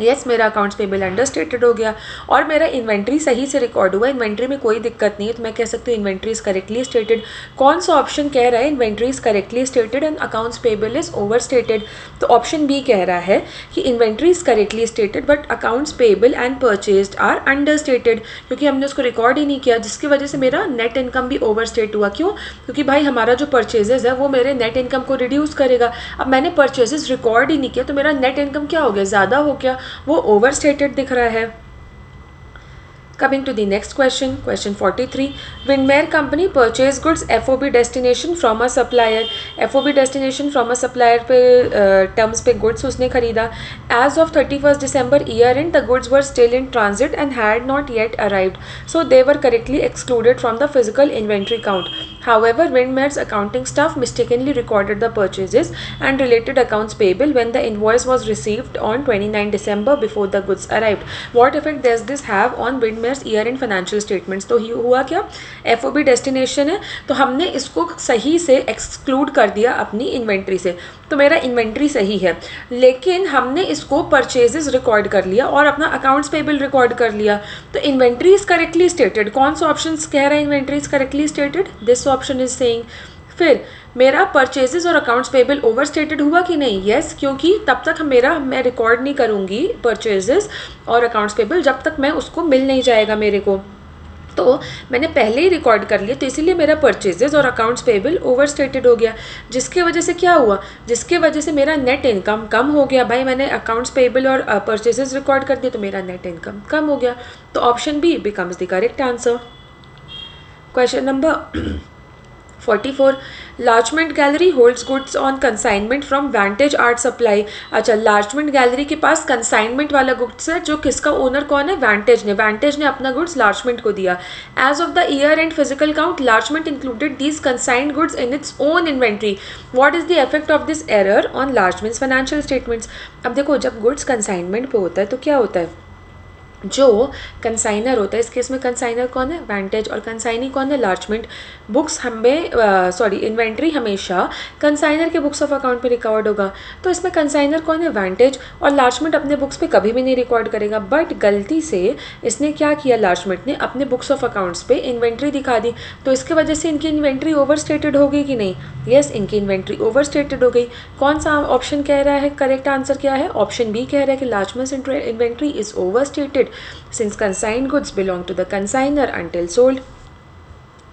यस मेरा अकाउंट्स पेबल अंडरस्टेटेड हो गया और मेरा इन्वेंट्री सही से रिकॉर्ड हुआ, इन्वेंट्री में कोई दिक्कत नहीं है, तो मैं कह सकती हूँ इन्वेंट्री इज़ करेक्टली स्टेटेड। कौन सा ऑप्शन कह रहा है inventory is correctly stated and accounts payable is over stated? तो ऑप्शन बी कह रहा है कि inventory is correctly stated but accounts payable and purchased are under stated, क्योंकि हमने उसको रिकॉर्ड ही नहीं किया, जिसकी वजह से मेरा नेट इनकम भी ओवर स्टेट हुआ। क्यों? क्योंकि भाई हमारा जो परचेजेज है वो मेरे नेट इनकम को रिड्यूस करेगा। अब मैंने परचेजेस रिकॉर्ड ही नहीं किया तो मेरा नेट इनकम क्या हो गया, ज़्यादा हो गया, वो ओवर स्टेटेड दिख रहा है। Coming to the next question, question 43. Windmere company purchased goods FOB destination from a supplier. FOB destination from a supplier पे terms पे goods उसने खरीदा. As of 31st December year end, the goods were still in transit and had not yet arrived. So they were correctly excluded from the physical inventory count. However, Windmere's accounting staff mistakenly recorded the purchases and related accounts payable when the invoice was received on 29 December before the goods arrived. What effect does this have on Windmere year and financial statements? तो हुआ क्या, FOB destination है तो हमने इसको सही से exclude कर दिया अपनी इन्वेंट्री से, तो मेरा इन्वेंट्री सही है, लेकिन हमने इसको परचेजेस रिकॉर्ड कर लिया और अपना अकाउंट्स पेबल रिकॉर्ड कर लिया, तो इन्वेंट्री इज करेक्टली स्टेटेड। कौन सा ऑप्शन कह रहा है inventory is correctly stated? This option is saying. फिर मेरा परचेजेस और अकाउंट्स पेबल ओवर स्टेटेड हुआ कि नहीं? यस, क्योंकि तब तक मैं रिकॉर्ड नहीं करूँगी परचेजेस और अकाउंट्स पेबल जब तक मैं उसको मिल नहीं जाएगा मेरे को, तो मैंने पहले ही रिकॉर्ड कर लिया, तो इसीलिए मेरा परचेजेस और अकाउंट्स पेबल ओवर स्टेटेड हो गया, जिसके वजह से क्या हुआ, जिसके वजह से मेरा नेट इनकम कम हो गया। भाई मैंने अकाउंट्स पेबल और परचेजेस रिकॉर्ड कर दिया तो मेरा नेट इनकम कम हो गया, तो option B becomes the correct answer. Question number 44. Largement Gallery holds goods on consignment from Vantage Art Supply. अच्छा, लार्जमेंट गैलरी के पास कंसाइनमेंट वाला गुड्स है, जो किसका ओनर कौन है? वांटेज ने। वांटेज ने अपना गुड्स लार्जमेंट को दिया। As of the year end physical count Largement included these consigned goods in its own inventory. What is the effect of this error on Largement's financial statements? अब देखो, जब गुड्स कंसाइनमेंट पे होता है तो क्या होता है, जो कंसाइनर होता है, इस केस में कंसाइनर कौन है? वांटेज, और कंसाइनी कौन है? लार्जमेंट। बुक्स इन्वेंट्री हमेशा कंसाइनर के बुक्स ऑफ अकाउंट में रिकॉर्ड होगा, तो इसमें कंसाइनर कौन है? वांटेज, और लार्जमेंट अपने बुक्स पे कभी भी नहीं रिकॉर्ड करेगा, बट गलती से इसने क्या किया, लार्जमेंट ने अपने बुक्स ऑफ अकाउंट्स पे इन्वेंट्री दिखा दी, तो इसके वजह से इनकी इन्वेंट्री ओवर स्टेटेड हो गई कि नहीं? यस, इनकी इन्वेंट्री ओवर स्टेटेड हो गई। कौन सा ऑप्शन कह रहा है करेक्ट आंसर क्या है? ऑप्शन बी कह रहा है कि लार्जमेंट inventory is over stated since consigned goods belong to the consigner until sold.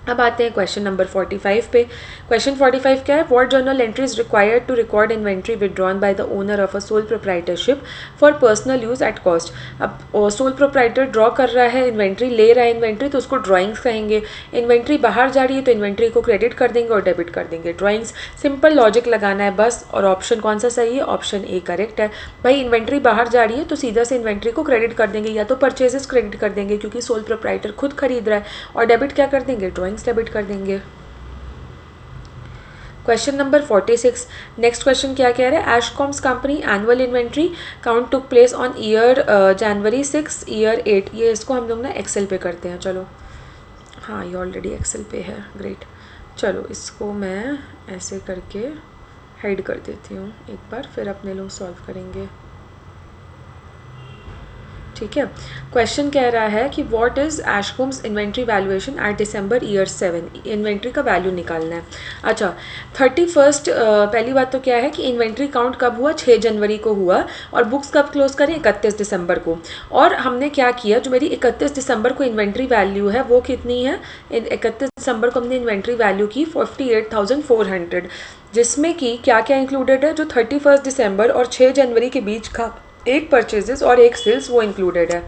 अब आते हैं क्वेश्चन नंबर 45 पे। क्वेश्चन 45 क्या है? What journal entry is required to record inventory withdrawn by the owner of a sole proprietorship for personal use at cost. अब sole proprietor draw कर रहा है इन्वेंट्री, ले रहा है इन्वेंट्री, तो उसको ड्राइंग्स कहेंगे। इन्वेंट्री बाहर जा रही है तो इन्वेंट्री को क्रेडिट कर देंगे और डेबिट कर देंगे, ड्राइंग्स। सिंपल लॉजिक लगाना है बस, और ऑप्शन कौन सा सही है? ऑप्शन ए करेक्ट है। भाई इन्वेंट्री बाहर जा रही है तो सीधा से इन्वेंट्री को क्रेडिट कर देंगे, या तो परचेजेस क्रेडिट कर देंगे क्योंकि सोल प्रोप्राइटर खुद खरीद रहा है, और डेबिट क्या कर देंगे? ड्राइंग्स डेबिट कर देंगे। Question number 46। नेक्स्ट क्वेश्चन क्या कह रहा है? Ashcom's company annual inventory count took place on year January 6 year 8। ये इसको हम लोग ना एक्सेल पे करते हैं। चलो, हाँ ये ऑलरेडी एक्सेल पे है, ग्रेट। चलो इसको मैं ऐसे करके हाइड कर देती हूँ एक बार, फिर अपने लोग सॉल्व करेंगे, ठीक है। क्वेश्चन कह रहा है कि what is Ashcom's inventory valuation at December year 7। Inventory का वैल्यू निकालना है। अच्छा, 31st पहली बात तो क्या है कि इन्वेंट्री काउंट कब हुआ? 6 जनवरी को हुआ, और बुक्स कब क्लोज करें? 31 दिसंबर को। और हमने क्या किया, जो मेरी 31 दिसंबर को इन्वेंट्री वैल्यू है वो कितनी है? 31 दिसंबर को हमने इन्वेंट्री वैल्यू की 48,400, जिसमें कि क्या क्या इंक्लूडेड है? जो 31 दिसंबर और 6 जनवरी के बीच का एक परचेजेस और एक सेल्स वो इंक्लूडेड है।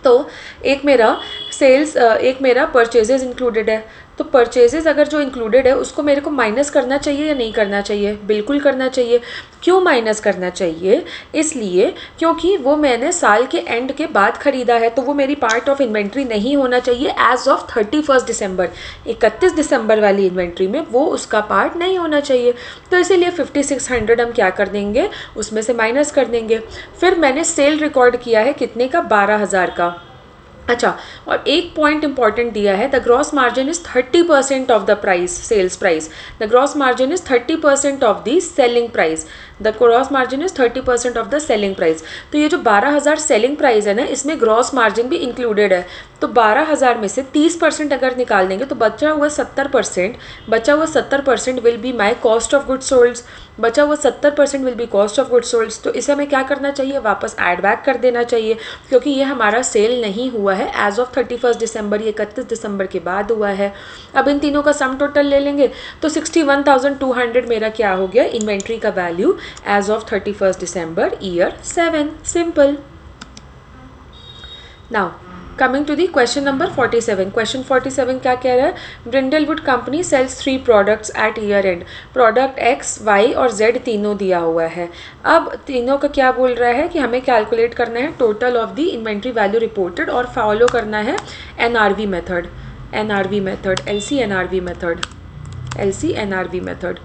तो एक मेरा परचेजेस इंक्लूडेड है, तो परचेजेस अगर जो इंक्लूडेड है उसको मेरे को माइनस करना चाहिए या नहीं करना चाहिए? बिल्कुल करना चाहिए। क्यों माइनस करना चाहिए? इसलिए क्योंकि वो मैंने साल के एंड के बाद ख़रीदा है, तो वो मेरी पार्ट ऑफ इन्वेंट्री नहीं होना चाहिए एज ऑफ 31 दिसंबर। 31 दिसंबर वाली इन्वेंट्री में वो उसका पार्ट नहीं होना चाहिए, तो इसीलिए 5600 हम क्या कर देंगे, उसमें से माइनस कर देंगे। फिर मैंने सेल रिकॉर्ड किया है कितने का? 12,000 का। अच्छा, और एक पॉइंट इंपॉर्टेंट दिया है, the gross margin is 30% of the price, sales price. The gross margin is 30% of the selling price. The gross margin is 30% of the selling price. तो ये जो 12,000 सेलिंग प्राइस है ना, इसमें ग्रॉस मार्जिन भी included है। तो 12,000 में से 30% अगर निकाल देंगे तो बचा हुआ 70% will be my cost of good sold. बचा हुआ 70% will be cost of good sold. तो इसे हमें क्या करना चाहिए, वापस ऐड बैक कर देना चाहिए, क्योंकि ये हमारा सेल नहीं हुआ है एज ऑफ 31 दिसंबर, ये 31 दिसंबर के बाद हुआ है। अब इन तीनों का सम टोटल ले लेंगे तो 61,200 मेरा क्या हो गया, इन्वेंट्री का value as of 31 December year 7। Simple. Now coming to the question number 47। Question 47 क्या कह रहा है, Brindlewood company sells 3 products at year end. Product X, Y और जेड तीनों दिया हुआ है। अब तीनों का क्या बोल रहा है कि हमें कैलकुलेट करना है total of the inventory value reported और फॉलो करना है NRV method, LC NRV method.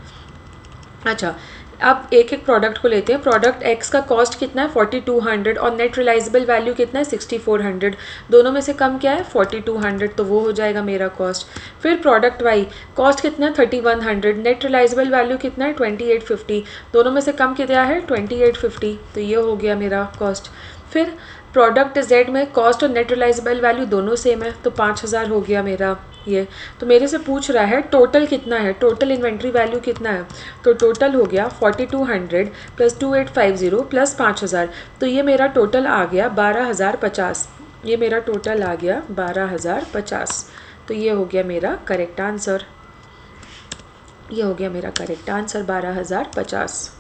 अच्छा, अब एक एक प्रोडक्ट को लेते हैं। प्रोडक्ट एक्स का कॉस्ट कितना है 4200 और नेट रिलाइजेबल वैल्यू कितना है 6400। दोनों में से कम क्या है 4200, तो वो हो जाएगा मेरा कॉस्ट। फिर प्रोडक्ट वाई कॉस्ट कितना है 3100, नेट रिलाइजेबल वैल्यू कितना है 2850। दोनों में से कम कितना है 2850, तो ये हो गया मेरा कॉस्ट। फिर प्रोडक्ट जेड में कॉस्ट और नेट रिलाइजेबल वैल्यू दोनों सेम है, तो 5000 हो गया मेरा ये। तो मेरे से पूछ रहा है टोटल कितना है, टोटल इन्वेंट्री वैल्यू कितना है। तो टोटल हो गया 4200 प्लस 2850 प्लस 5000, तो ये मेरा टोटल आ गया 12050। ये मेरा टोटल आ गया 12050। तो ये हो गया मेरा correct answer, 12050।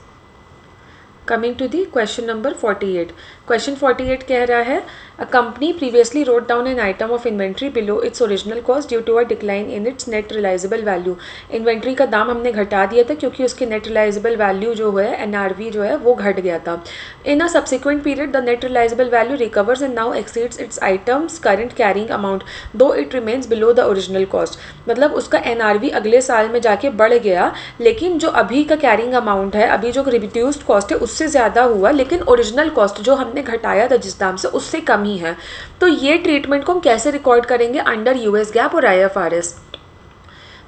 Coming to the question number 48। Question 48 कह रहा है, a company previously wrote down an item of inventory below its original cost due to a decline in its net realisable value. Inventory का दाम हमने घटा दिया था क्योंकि उसकी नेट रिलाइजेबल वैल्यू जो है एनआरवी जो है वो घट गया था। In a subsequent period the net realisable value recovers and now exceeds its items current carrying amount though it remains below the original cost. मतलब उसका एनआरवी अगले साल में जाके बढ़ गया, लेकिन जो अभी का कैरिंग अमाउंट है, अभी जो रिड्यूस्ड कॉस्ट है उससे ज़्यादा हुआ, लेकिन ओरिजिनल कॉस्ट जो हमने घटाया था जिस दाम से उससे कम ही है। तो ये ट्रीटमेंट को हम कैसे रिकॉर्ड करेंगे अंडर यूएस गैप और आईएफआरएस।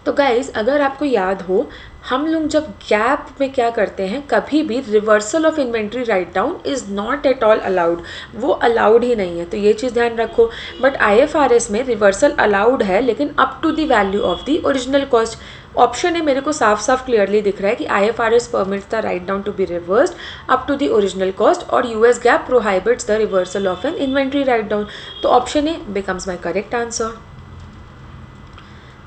तो गाइज अगर आपको याद हो, हम लोग जब गैप में क्या करते हैं, कभी भी reversal of inventory write down is not at all allowed, वो अलाउड ही नहीं है, तो ये चीज़ ध्यान रखो। बट आईएफआरएस में रिवर्सल अलाउड है, लेकिन up to the value of the original cost. Option है मेरे को साफ साफ क्लियरली दिख रहा है कि IFRS permits the write down to be reversed up to the original cost और US GAAP prohibits the reversal of an inventory write down. तो option A becomes my correct answer.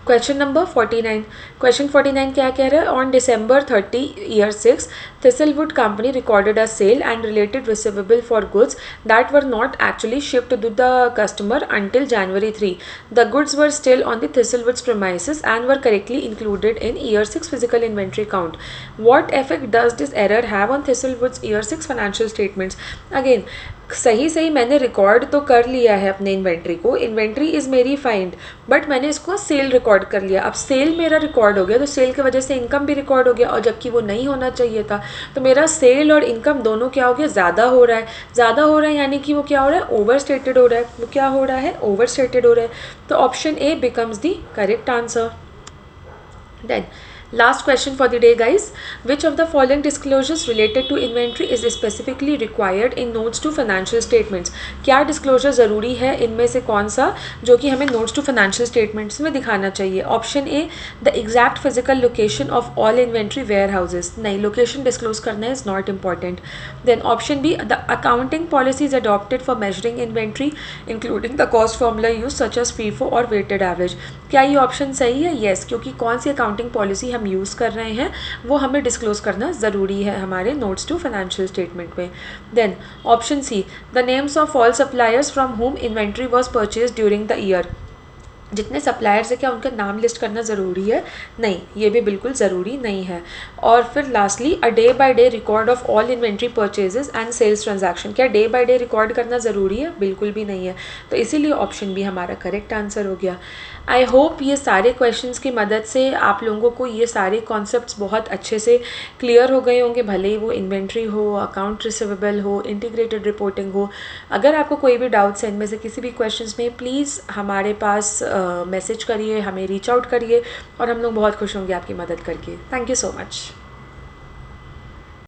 Question number 49। Question 49 क्या कह रहा है, on December 30 year 6 Thistlewood company recorded a sale and related receivable for goods that were not actually shipped to the customer until January 3. The goods were still on the Thistlewood's premises and were correctly included in year 6 physical inventory count. What effect does this error have on Thistlewood's year 6 financial statements? Again, सही मैंने record तो कर लिया है अपने inventory को, inventory is मेरी find, but मैंने इसको सेल रिकॉर्ड कर लिया। अब सेल मेरा रिकॉर्ड हो गया तो सेल की वजह से इनकम भी रिकॉर्ड हो गया, और जबकि वो नहीं होना चाहिए था। तो मेरा सेल और इनकम दोनों क्या हो गया, ज़्यादा हो रहा है, यानी कि वो क्या हो रहा है, ओवर स्टेटेड हो रहा है। वो क्या हो रहा है, ओवर स्टेटेड हो रहा है। तो option A becomes the correct answer. Then last question for the day guys, which of the following disclosures related to inventory is specifically required in notes to financial statements? क्या disclosure ज़रूरी है इनमें से कौन सा जो कि हमें नोट्स टू फाइनेंशियल स्टेटमेंट्स में दिखाना चाहिए? Option A the exact physical location of all inventory warehouses, नहीं, लोकेशन डिस्क्लोज करना is not important. Then option B the accounting policies adopted for measuring inventory including the cost formula used such as FIFO और weighted average. क्या ये option सही है? Yes, क्योंकि कौन सी अकाउंटिंग पॉलिसी हम यूज़ कर रहे हैं वो हमें डिस्क्लोज करना ज़रूरी है हमारे नोट्स टू फाइनेंशियल स्टेटमेंट में। Then option C the names of all suppliers from whom inventory was purchase during the year. जितने सप्लायर्स है क्या उनका नाम लिस्ट करना ज़रूरी है? नहीं, ये भी बिल्कुल ज़रूरी नहीं है। और फिर lastly a day by day record of all inventory purchases and sales transaction, क्या डे बाय डे रिकॉर्ड करना ज़रूरी है? बिल्कुल भी नहीं है। तो इसीलिए ऑप्शन बी हमारा करेक्ट आंसर हो गया। आई होप ये सारे क्वेश्चंस की मदद से आप लोगों को ये सारे कॉन्सेप्ट्स बहुत अच्छे से क्लियर हो गए होंगे, भले ही वो इन्वेंट्री हो, अकाउंट रिसीवेबल हो, इंटीग्रेटेड रिपोर्टिंग हो। अगर आपको कोई भी डाउट्स हैं इनमें से किसी भी क्वेश्चंस में, प्लीज़ हमारे पास मैसेज करिए, हमें रीच आउट करिए, और हम लोग बहुत खुश होंगे आपकी मदद करके। Thank you so much.